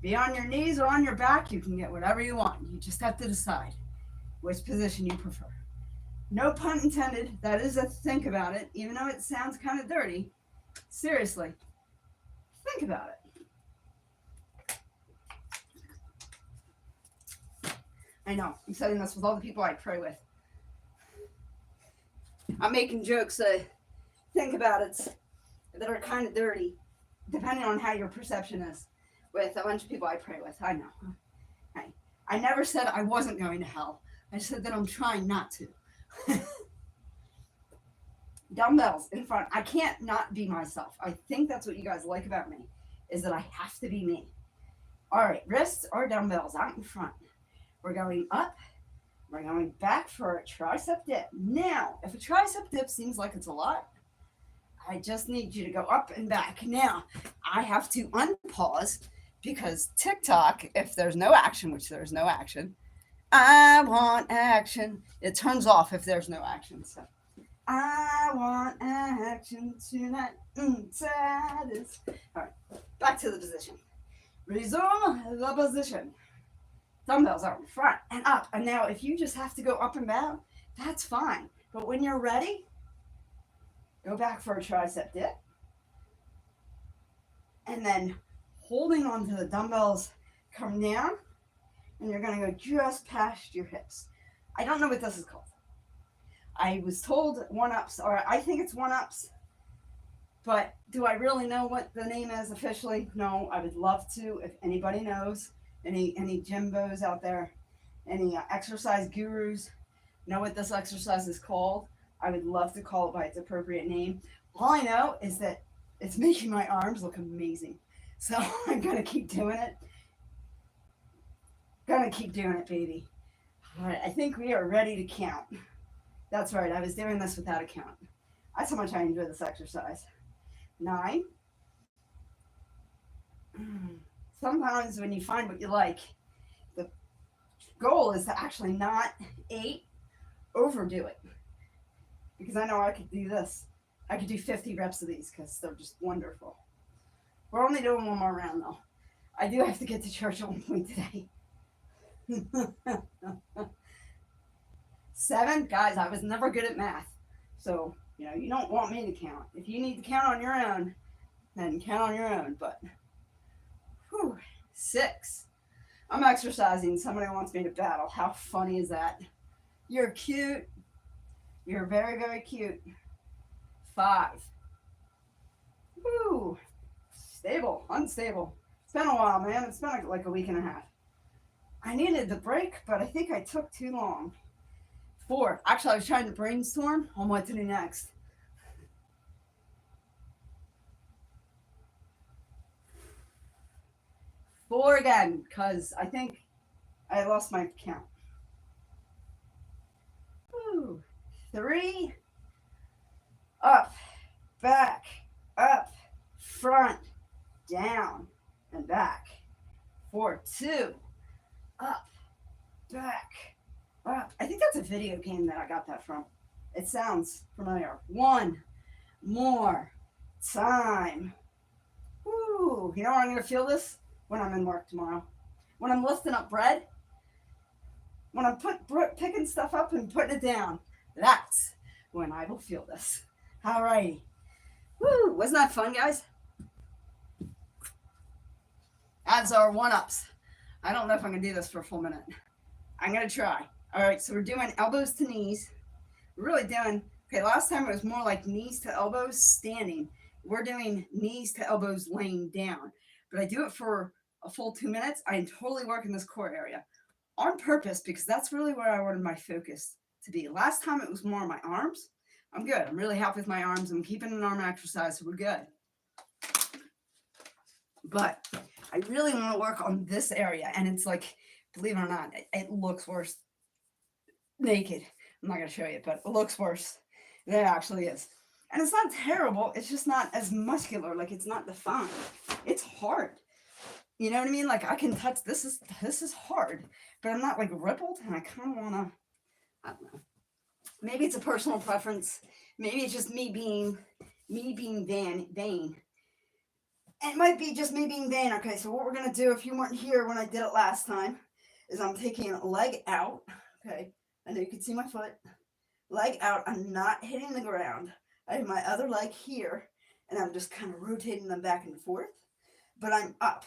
be on your knees or on your back. You can get whatever you want. You just have to decide which position you prefer. No pun intended. That is a think about it, even though it sounds kind of dirty. Seriously, think about it. I know. I'm saying this with all the people I pray with. I'm making jokes think about it that are kind of dirty, depending on how your perception is, with a bunch of people I pray with. I know. I never said I wasn't going to hell. I said that I'm trying not to. Dumbbells in front. I can't not be myself. I think that's what you guys like about me, is that I have to be me. All right, wrists or dumbbells out in front. We're going up. We're going back for a tricep dip. Now, if a tricep dip seems like it's a lot, I just need you to go up and back. Now, I have to unpause because TikTok, if there's no action, which there's no action, I want action. It turns off if there's no action. So, I want action tonight. All right, back to the position. Resume the position. Dumbbells out in front and up. And now, if you just have to go up and down, that's fine. But when you're ready, go back for a tricep dip. And then holding onto the dumbbells, come down. And you're going to go just past your hips. I don't know what this is called. I was told one ups, or I think it's one ups, but do I really know what the name is officially? No, I would love to. If anybody knows, any Jimbos out there, any exercise gurus know what this exercise is called, I would love to call it by its appropriate name. All I know is that it's making my arms look amazing. So I'm gonna keep doing it. Gonna keep doing it, baby. All right, I think we are ready to count. That's right, I was doing this without a count. That's how much I enjoy this exercise. 9. Sometimes when you find what you like, the goal is to actually not 8, overdo it. Because I know I could do this. I could do 50 reps of these because they're just wonderful. We're only doing one more round though. I do have to get to church at one point today. 7, guys, I was never good at math. So, you don't want me to count. If you need to count on your own, then count on your own. But, 6. I'm exercising. Somebody wants me to battle. How funny is that? You're cute. You're very, very cute. 5. Woo. Stable. Unstable. It's been a while, man. It's been like a week and a half. I needed the break, but I think I took too long. 4. Actually, I was trying to brainstorm on what to do next. 4 again, because I think I lost my count. 3. Up, back, up, front, down, and back. 4, 2. Up, back, up. I think that's a video game that I got that from. It sounds familiar. 1 more time. Woo! You know where I'm going to feel this? When I'm in work tomorrow. When I'm lifting up bread. When I'm picking stuff up and putting it down. That's when I will feel this. Alrighty. Woo! Wasn't that fun, guys? That's our one-ups. I don't know if I'm going to do this for a full minute. I'm going to try. Alright, so we're doing elbows to knees. We're really doing... Okay, last time it was more like knees to elbows standing. We're doing knees to elbows laying down. But I do it for a full 2 minutes. I am totally working this core area on purpose because that's really where I wanted my focus to be. Last time it was more on my arms. I'm good. I'm really happy with my arms. I'm keeping an arm exercise, so we're good. But I really want to work on this area, and it's like, believe it or not, it looks worse naked. I'm not going to show you, but it looks worse than it actually is. And it's not terrible. It's just not as muscular. Like, it's not defined. It's hard. You know what I mean? Like, I can touch, this is hard, but I'm not like rippled, and I kind of want to, I don't know. Maybe it's a personal preference. Maybe it's just me being vain. It might be just me being vain. Okay, so what we're going to do, if you weren't here when I did it last time, is I'm taking a leg out. Okay, I know you can see my foot. Leg out. I'm not hitting the ground. I have my other leg here, and I'm just kind of rotating them back and forth. But I'm up.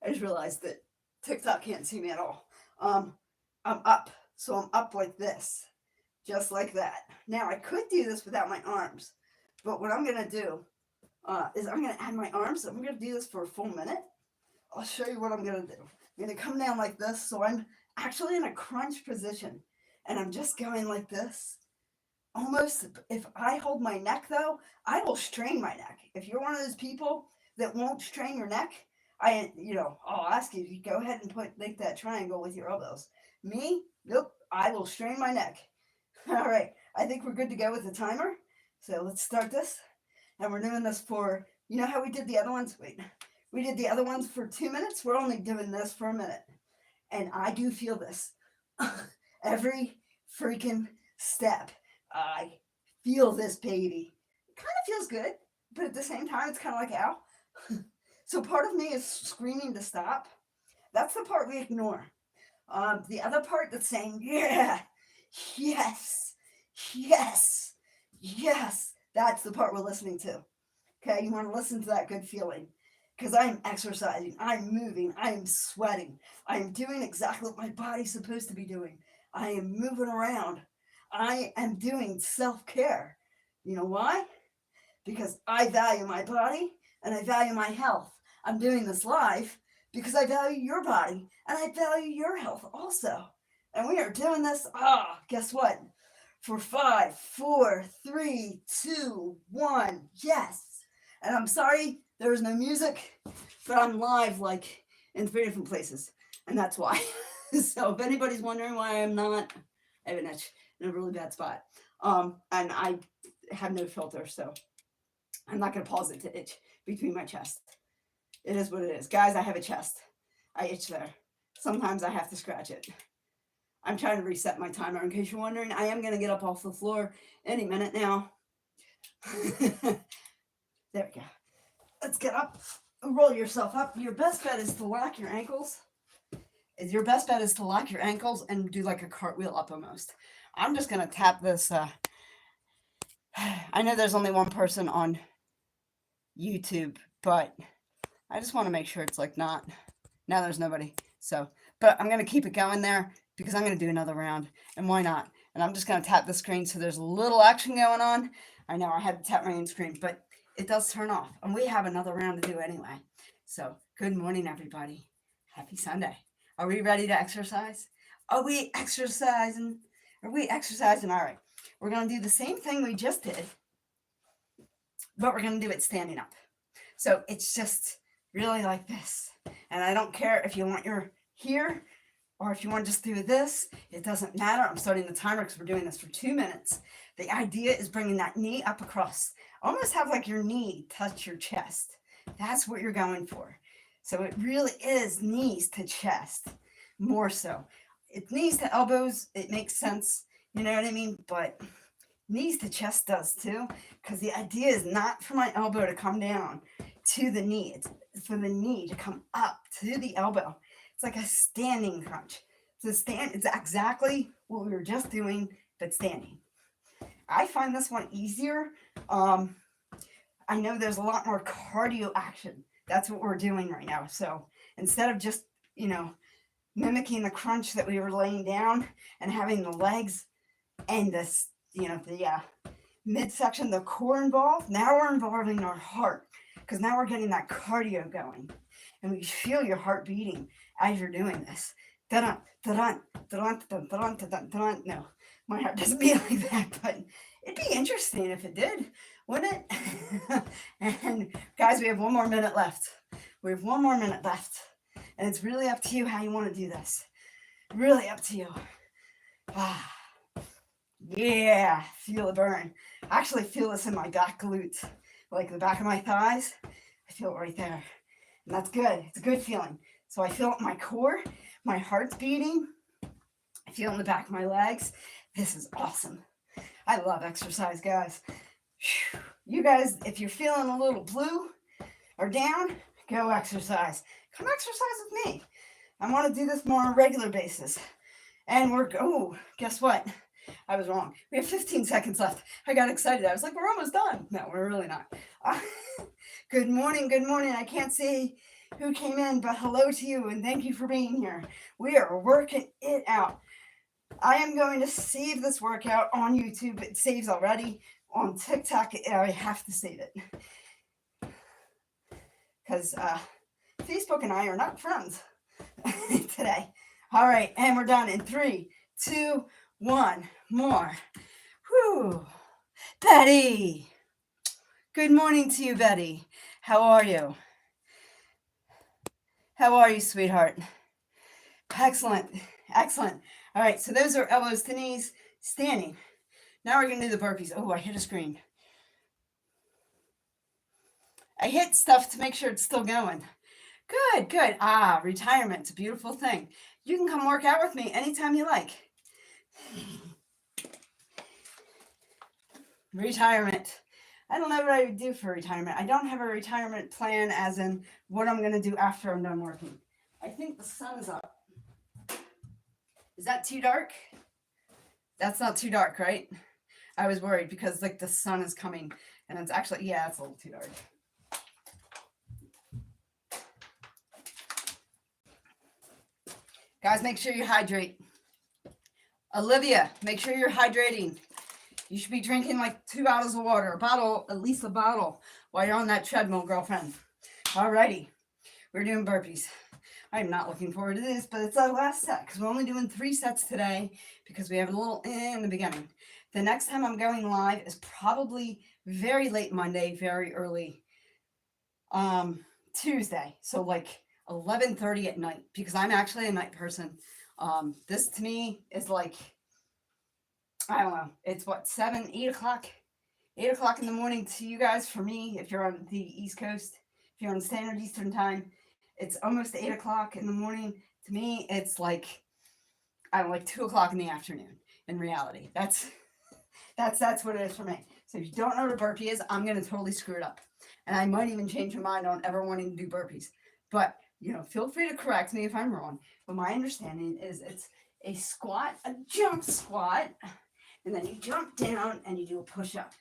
I just realized that TikTok can't see me at all. I'm up. So I'm up like this. Just like that. Now, I could do this without my arms. But what I'm going to do is I'm going to add my arms. I'm going to do this for a full minute. I'll show you what I'm going to do. I'm going to come down like this. So I'm actually in a crunch position. And I'm just going like this. Almost, if I hold my neck, though, I will strain my neck. If you're one of those people that won't strain your neck, I'll ask you to go ahead and make that triangle with your elbows. Me, nope, I will strain my neck. All right, I think we're good to go with the timer. So let's start this. And we're doing this for, you know how we did the other ones? Wait, we did the other ones for 2 minutes. We're only doing this for a minute. And I do feel this. Every freaking step. I feel this, baby. It kind of feels good, but at the same time, it's kind of like, ow. So part of me is screaming to stop. That's the part we ignore. The other part that's saying, yeah, yes, yes, yes. That's the part we're listening to. Okay, you want to listen to that good feeling. because I'm exercising, I'm moving, I am sweating, I am doing exactly what my body's supposed to be doing. I am moving around. I am doing self-care. You know why? Because I value my body and I value my health. I'm doing this live because I value your body and I value your health also. And we are doing this, guess what? For 5, 4, 3, 2, 1, yes. And I'm sorry there was no music, but I'm live like in 3 different places. And that's why. So if anybody's wondering why I'm not, I have an itch in a really bad spot. And I have no filter, so I'm not going to pause it to itch between my chest. It is what it is. Guys, I have a chest. I itch there. Sometimes I have to scratch it. I'm trying to reset my timer in case you're wondering. I am going to get up off the floor any minute now. There we go. Let's get up. Roll yourself up. Your best bet is to lock your ankles. Your best bet is to lock your ankles and do like a cartwheel up almost. I'm just going to tap this. I know there's only one person on YouTube, but I just want to make sure it's like not. Now there's nobody. So, but I'm going to keep it going there because I'm going to do another round. And why not? And I'm just going to tap the screen so there's a little action going on. I know I had to tap my own screen, but it does turn off. And we have another round to do anyway. So, good morning, everybody. Happy Sunday. Are we ready to exercise? Are we exercising? Are we exercising? All right. We're going to do the same thing we just did, but we're going to do it standing up. So it's just really like this. And I don't care if you want your here or if you want to just do this. It doesn't matter. I'm starting the timer because we're doing this for 2 minutes. The idea is bringing that knee up across. Almost have like your knee touch your chest. That's what you're going for. So it really is knees to chest, more so. It's knees to elbows. It makes sense. You know what I mean? But knees to chest does too, because the idea is not for my elbow to come down to the knee. It's for the knee to come up to the elbow. It's like a standing crunch. It's exactly what we were just doing, but standing. I find this one easier. I know there's a lot more cardio action. That's what we're doing right now. So instead of just, mimicking the crunch that we were laying down and having the legs and this, the midsection, the core involved, now we're involving our heart because now we're getting that cardio going. And we feel your heart beating as you're doing this. Dun, dun, dun, dun, dun, dun, dun. No, my heart doesn't beat like that, but it'd be interesting if it did, wouldn't it? And guys, we have 1 more minute left. We have 1 more minute left. And it's really up to you how you want to do this. Really up to you. Yeah, feel the burn. I actually feel this in my back glutes, like the back of my thighs. I feel it right there. And that's good. It's a good feeling. So I feel it in my core. My heart's beating. I feel it in the back of my legs. This is awesome. I love exercise, guys. You guys, if you're feeling a little blue or down, go exercise. Come exercise with me. I want to do this more on a regular basis. And guess what? I was wrong. We have 15 seconds left. I got excited. I was like, we're almost done. No, we're really not. Good morning. Good morning. I can't see who came in, but hello to you and thank you for being here. We are working it out. I am going to save this workout on YouTube. It saves already. On TikTok, I have to save it. Because Facebook and I are not friends today. All right, and we're done in 3, 2, 1. More. Whew. Betty. Good morning to you, Betty. How are you? How are you, sweetheart? Excellent. Excellent. All right, so those are elbows to knees, standing. Now we're going to do the burpees. Oh, I hit a screen. I hit stuff to make sure it's still going. Good, good. Retirement's a beautiful thing. You can come work out with me anytime you like. Retirement. I don't know what I would do for retirement. I don't have a retirement plan as in what I'm going to do after I'm done working. I think the sun is up. Is that too dark? That's not too dark, right? I was worried because the sun is coming and it's actually, it's a little too dark. Guys, make sure you hydrate. Olivia, make sure you're hydrating. You should be drinking like 2 bottles of water, at least a bottle, while you're on that treadmill, girlfriend. Alrighty, we're doing burpees. I'm not looking forward to this, but it's our last set because we're only doing 3 sets today because we have a little in the beginning. The next time I'm going live is probably very late Monday, very early Tuesday. So like 11:30 at night because I'm actually a night person. This to me is like, I don't know, it's what, 7, 8 o'clock? 8 o'clock in the morning to you guys. For me, if you're on the East Coast, if you're on Standard Eastern Time, it's almost 8 o'clock in the morning. To me, it's like, I don't know, like 2 o'clock in the afternoon in reality. That's what it is for me. So if you don't know what a burpee is, I'm going to totally screw it up. And I might even change my mind on ever wanting to do burpees. But, feel free to correct me if I'm wrong. But my understanding is it's a squat, a jump squat, and then you jump down and you do a push-up.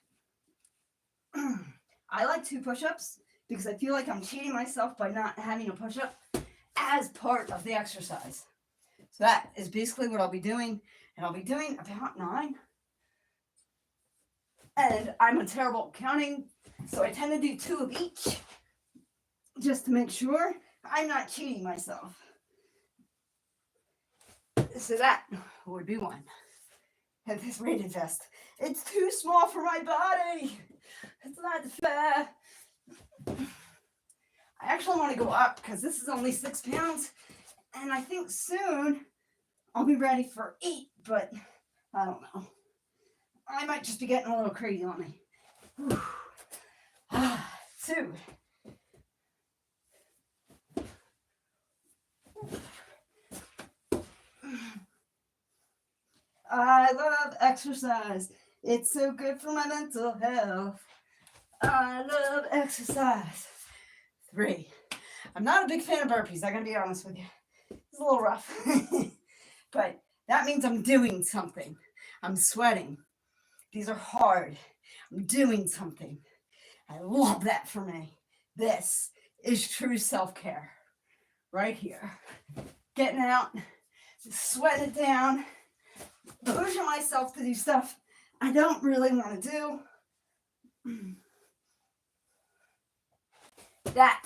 I like 2 push-ups because I feel like I'm cheating myself by not having a push-up as part of the exercise. So that is basically what I'll be doing. And I'll be doing about 9. And I'm terrible at counting, so I tend to do 2 of each just to make sure I'm not cheating myself. So that would be 1. And this weighted vest, it's too small for my body. It's not fair. I actually want to go up because this is only 6 pounds. And I think soon I'll be ready for 8, but I don't know. I might just be getting a little crazy on me. 2. I love exercise. It's so good for my mental health. I love exercise. 3. I'm not a big fan of burpees. I gotta be honest with you. It's a little rough. But that means I'm doing something. I'm sweating. These are hard. I'm doing something. I love that for me. This is true self-care. Right here. Getting out, sweating it down, pushing myself to do stuff I don't really want to do. That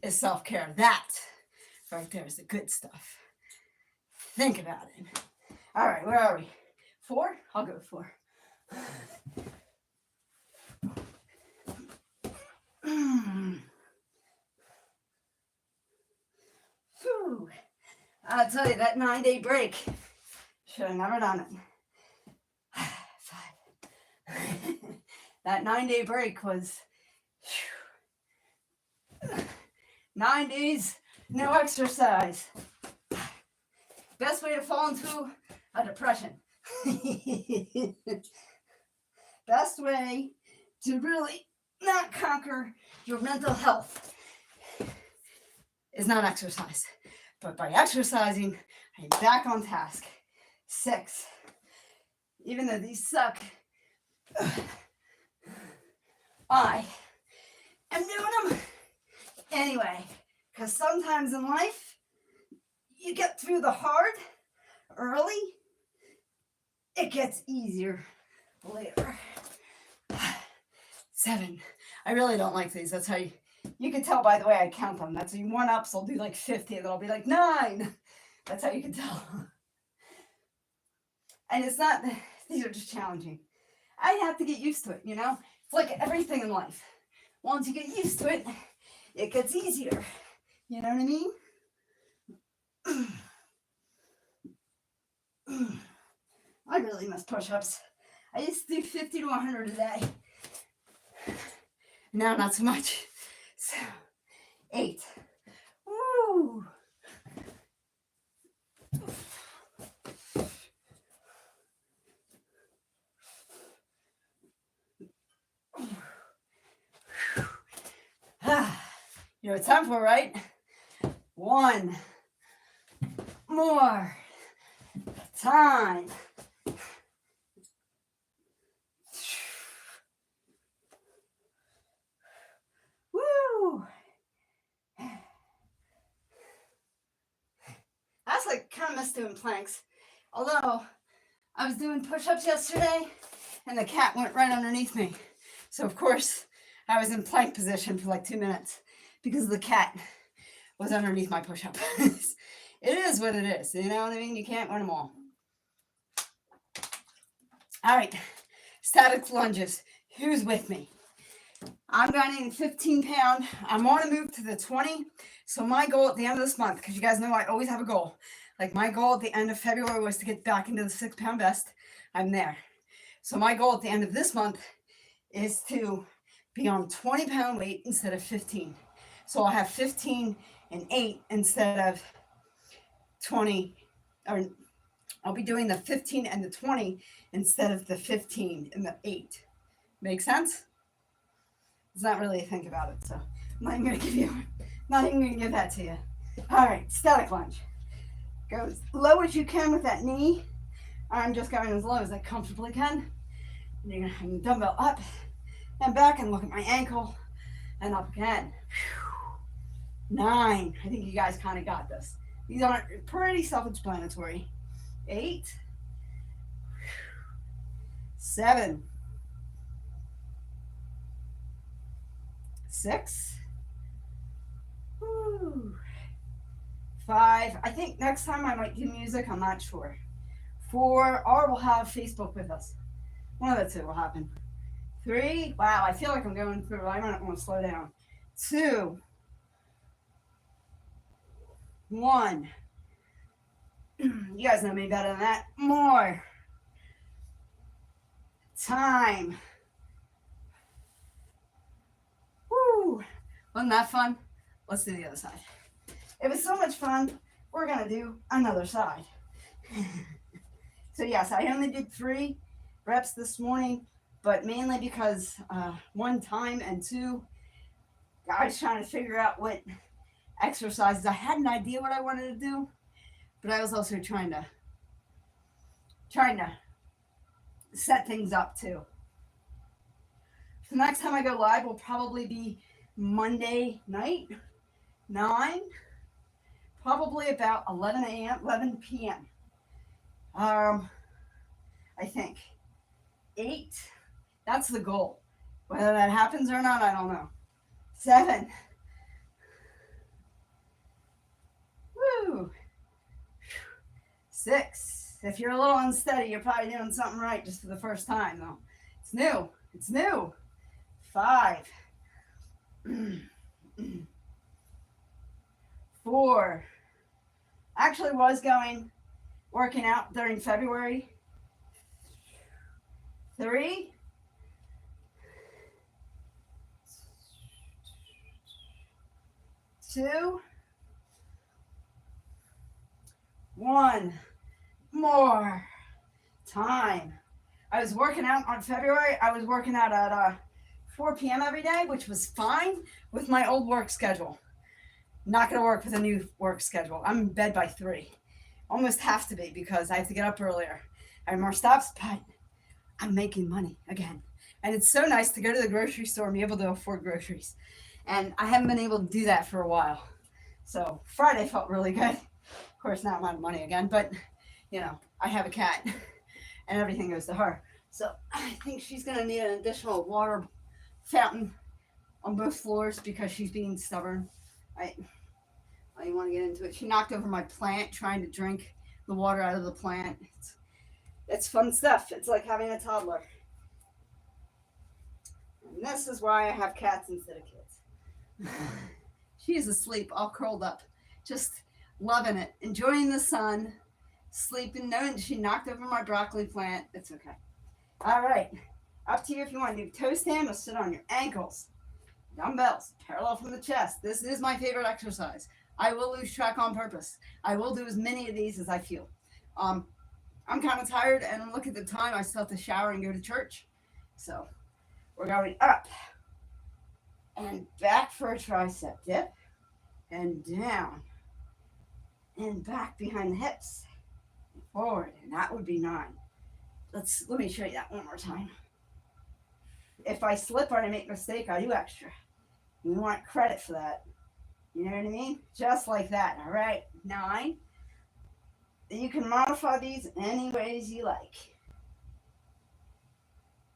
is self-care. That right there is the good stuff. Think about it. All right, where are we? 4? I'll go with 4. Whew. I'll tell you, that 9-day break, should have never done it. 5. That 9-day break was 9 days, no exercise. Best way to fall into a depression. Best way to really not conquer your mental health is not exercise. But by exercising, I'm back on task. 6. Even though these suck, I am doing them anyway. Because sometimes in life, you get through the hard early, it gets easier later. 7. I really don't like these. That's how you can tell by the way I count them. That's 1-ups. I'll do like 50, and then I'll be like 9. That's how you can tell. And it's not, these are just challenging. I have to get used to it, It's like everything in life. Once you get used to it, it gets easier. You know what I mean? I really miss push-ups. I used to do 50 to 100 a day. Now, not so much. So, 8. Woo! You know what it's time for, right? 1 more time. Woo! That's I kind of miss doing planks. Although I was doing push-ups yesterday and the cat went right underneath me. So of course I was in plank position for like 2 minutes because the cat was underneath my push-up. It is what it is. You know what I mean? You can't win them all. All right. Static lunges. Who's with me? I'm running 15 pound. I'm on a move to the 20. So my goal at the end of this month, because you guys know I always have a goal. Like my goal at the end of February was to get back into the 6 pound vest. I'm there. So my goal at the end of this month is to be on 20 pound weight instead of 15. So I'll have 15 and 8 instead of 20, or I'll be doing the 15 and the 20 instead of the 15 and the 8. Make sense? It's not really a think about it, so I'm not even gonna give that to you. All right, static lunge. Go as low as you can with that knee. I'm just going as low as I comfortably can. And you're gonna have the dumbbell up and back and look at my ankle and up again. 9. I think you guys kind of got this. These aren't pretty self-explanatory. 8. 7. 6. 5. I think next time I might do music. I'm not sure. 4. Or we'll have Facebook with us. One of the two will happen. 3. Wow, I feel like I'm going through. I don't want to slow down. 2. 1. You guys know me better than that. More. Time. Woo. Wasn't that fun? Let's do the other side. It was so much fun. We're going to do another side. So yes, I only did 3 reps this morning, but mainly because 1, time, and 2, I was trying to figure out what exercises. I had an idea what I wanted to do, but I was also trying to set things up too. So next time I go live will probably be Monday night, 9, probably about 11 p.m. I think 8. That's the goal. Whether that happens or not, I don't know. 7. Woo. 6. If you're a little unsteady, you're probably doing something right just for the first time, though. It's new. It's new. 5. 4. Actually was working out during February. 3. 2. 1. More. Time. I was working out on February. I was working out at 4 p.m. every day, which was fine with my old work schedule. Not going to work with a new work schedule. I'm in bed by 3. Almost have to be because I have to get up earlier. I have more stops, but I'm making money again. And it's so nice to go to the grocery store and be able to afford groceries. And I haven't been able to do that for a while. So Friday felt really good. Of course, not a lot of money again, but you know, I have a cat and everything goes to her. So I think she's going to need an additional water fountain on both floors because she's being stubborn. I don't want to get into it. She knocked over my plant trying to drink the water out of the plant. It's fun stuff. It's like having a toddler. And this is why I have cats instead of kids. She's asleep, all curled up, just loving it, enjoying the sun, sleeping, knowing she knocked over my broccoli plant. It's okay. All right. Up to you if you want to do toe stand or sit on your ankles. Dumbbells, parallel from the chest. This is my favorite exercise. I will lose track on purpose. I will do as many of these as I feel. I'm kind of tired, and look at the time. I still have to shower and go to church. So we're going up and back for a tricep dip, and down and back behind the hips, and forward, and that would be 9. Let me show you that one more time. If I slip or I make a mistake, I do extra. You want credit for that. You know what I mean? Just like that. All right. 9. You can modify these any ways you like.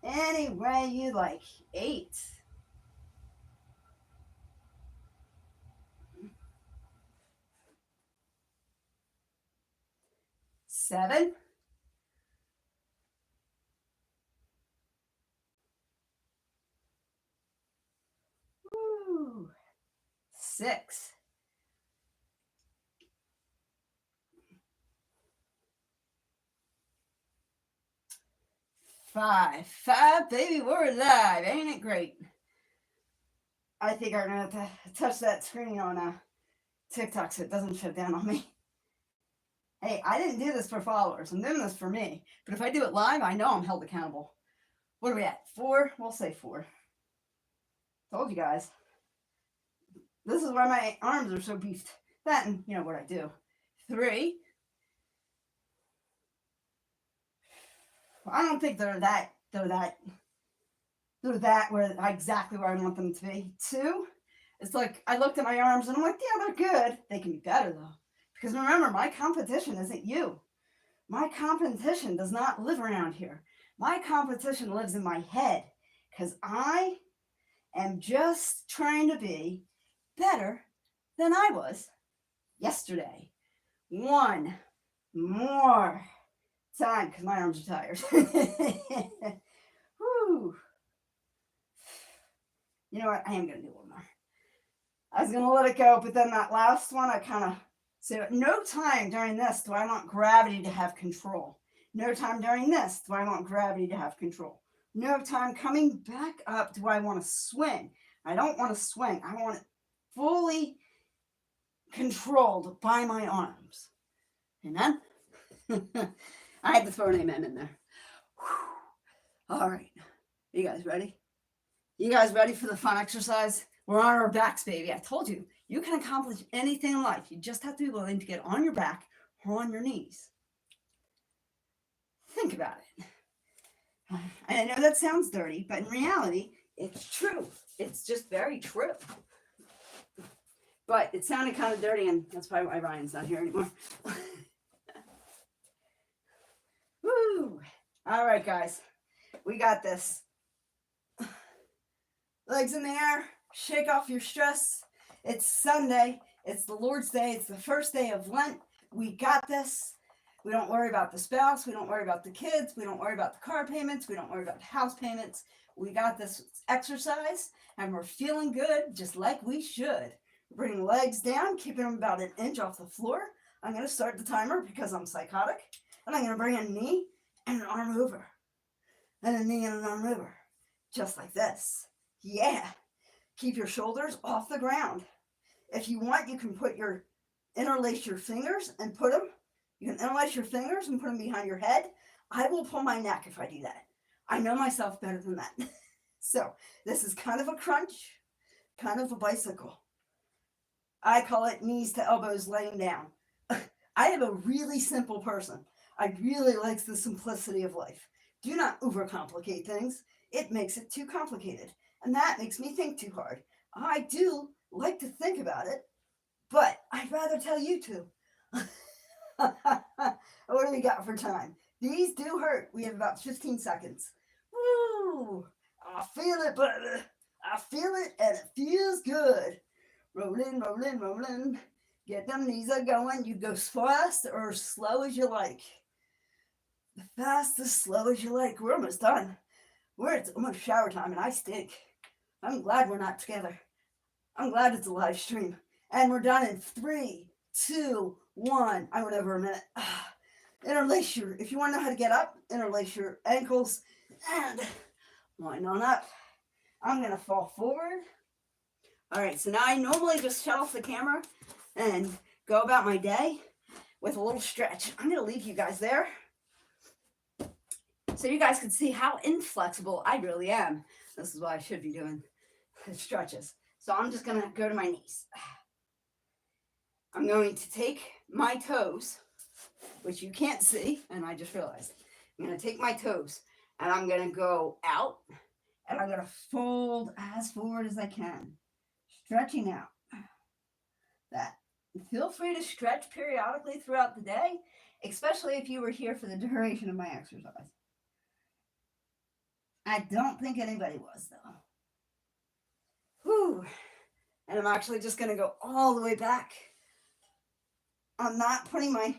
Any way you like. 8. 7. Woo. 6. 5. 5, baby, we're alive. Ain't it great? I think I'm going to have to touch that screen on TikTok so it doesn't shut down on me. Hey, I didn't do this for followers. I'm doing this for me. But if I do it live, I know I'm held accountable. What are we at? 4? We'll say 4. Told you guys. This is why my arms are so beefed. That and you know what I do. 3. I don't think they're that where exactly where I want them to be. 2. It's like I looked at my arms and I'm like, yeah, they're good. They can be better though. Because remember, my competition isn't you. My competition does not live around here. My competition lives in my head. Because I am just trying to be better than I was yesterday. 1 more time because my arms are tired. Whew. You know what? I am going to do one more. I was going to let it go, but then that last one, I kind of said, no time during this do I want gravity to have control. No time during this do I want gravity to have control. No time coming back up do I want to swing. I don't want to swing. I want it fully controlled by my arms. Amen? I had to throw an amen in there. Whew. All right. You guys ready? You guys ready for the fun exercise? We're on our backs, baby. I told you, you can accomplish anything in life. You just have to be willing to get on your back or on your knees. Think about it. I know that sounds dirty, but in reality, it's true. It's just very true. But it sounded kind of dirty, and that's probably why Ryan's not here anymore. Woo! All right, guys. We got this. Legs in the air. Shake off your stress. It's Sunday. It's the Lord's Day. It's the first day of Lent. We got this. We don't worry about the spouse. We don't worry about the kids. We don't worry about the car payments. We don't worry about the house payments. We got this exercise, and we're feeling good, just like we should. Bring legs down, keeping them about an inch off the floor. I'm going to start the timer because I'm psychotic. And I'm going to bring a knee and an arm over. And a knee and an arm over. Just like this. Yeah. Keep your shoulders off the ground. If you want, you can interlace your fingers and put them. You can interlace your fingers and put them behind your head. I will pull my neck if I do that. I know myself better than that. So this is kind of a crunch, kind of a bicycle. I call it knees to elbows laying down. I am a really simple person. I really like the simplicity of life. Do not overcomplicate things. It makes it too complicated. And that makes me think too hard. I do like to think about it, but I'd rather tell you to. What do we got for time? These do hurt. We have about 15 seconds. Woo! I feel it, brother. I feel it, and it feels good. Rolling, rolling, rolling. Get them knees are going. You go fast or slow as you like. Fast as slow as you like. We're almost done. It's almost shower time, and I stink. I'm glad we're not together. I'm glad it's a live stream. And we're done in 3, 2, 1. I went over a minute. Interlace if you want to know how to get up, interlace your ankles and line on up. I'm going to fall forward. All right, so now I normally just shut off the camera and go about my day with a little stretch. I'm going to leave you guys there so you guys can see how inflexible I really am. This is what I should be doing, stretches. So I'm just going to go to my knees. I'm going to take my toes, which you can't see, and I just realized. I'm going to take my toes, and I'm going to go out, and I'm going to fold as forward as I can, stretching out. That. Feel free to stretch periodically throughout the day, especially if you were here for the duration of my exercise. I don't think anybody was, though. Whew. And I'm actually just going to go all the way back. I'm not putting my...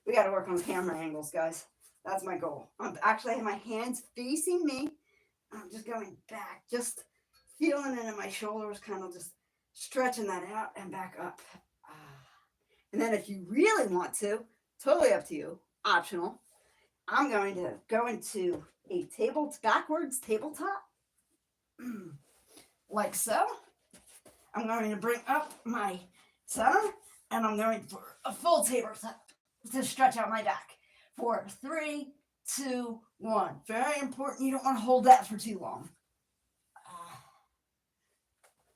We got to work on camera angles, guys. That's my goal. I'm actually have my hands facing me. I'm just going back, just feeling it in my shoulders, kind of just stretching that out and back up. And then if you really want to, totally up to you, optional, I'm going to go into a backwards tabletop, like so. I'm going to bring up my center, and I'm going for a full tabletop to stretch out my back for 3, 2, 1. Very important. You don't want to hold that for too long.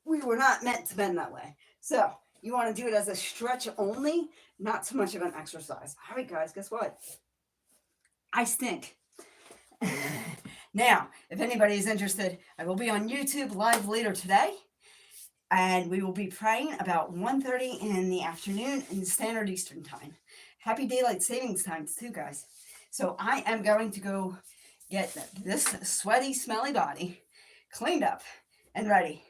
We were not meant to bend that way. So you want to do it as a stretch only, not too much of an exercise. All right, guys, guess what? I stink. Now, if anybody is interested, I will be on YouTube live later today. And we will be praying about 1:30 in the afternoon in Standard Eastern Time. Happy Daylight Savings Times too, guys. So I am going to go get this sweaty, smelly body cleaned up and ready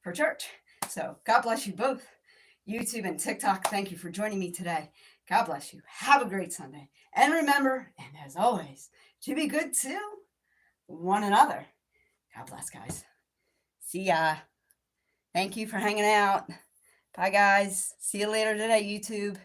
for church. So God bless you both. YouTube and TikTok, thank you for joining me today. God bless you. Have a great Sunday. And remember, and as always, to be good to one another. God bless, guys. See ya. Thank you for hanging out. Bye, guys. See you later today, YouTube.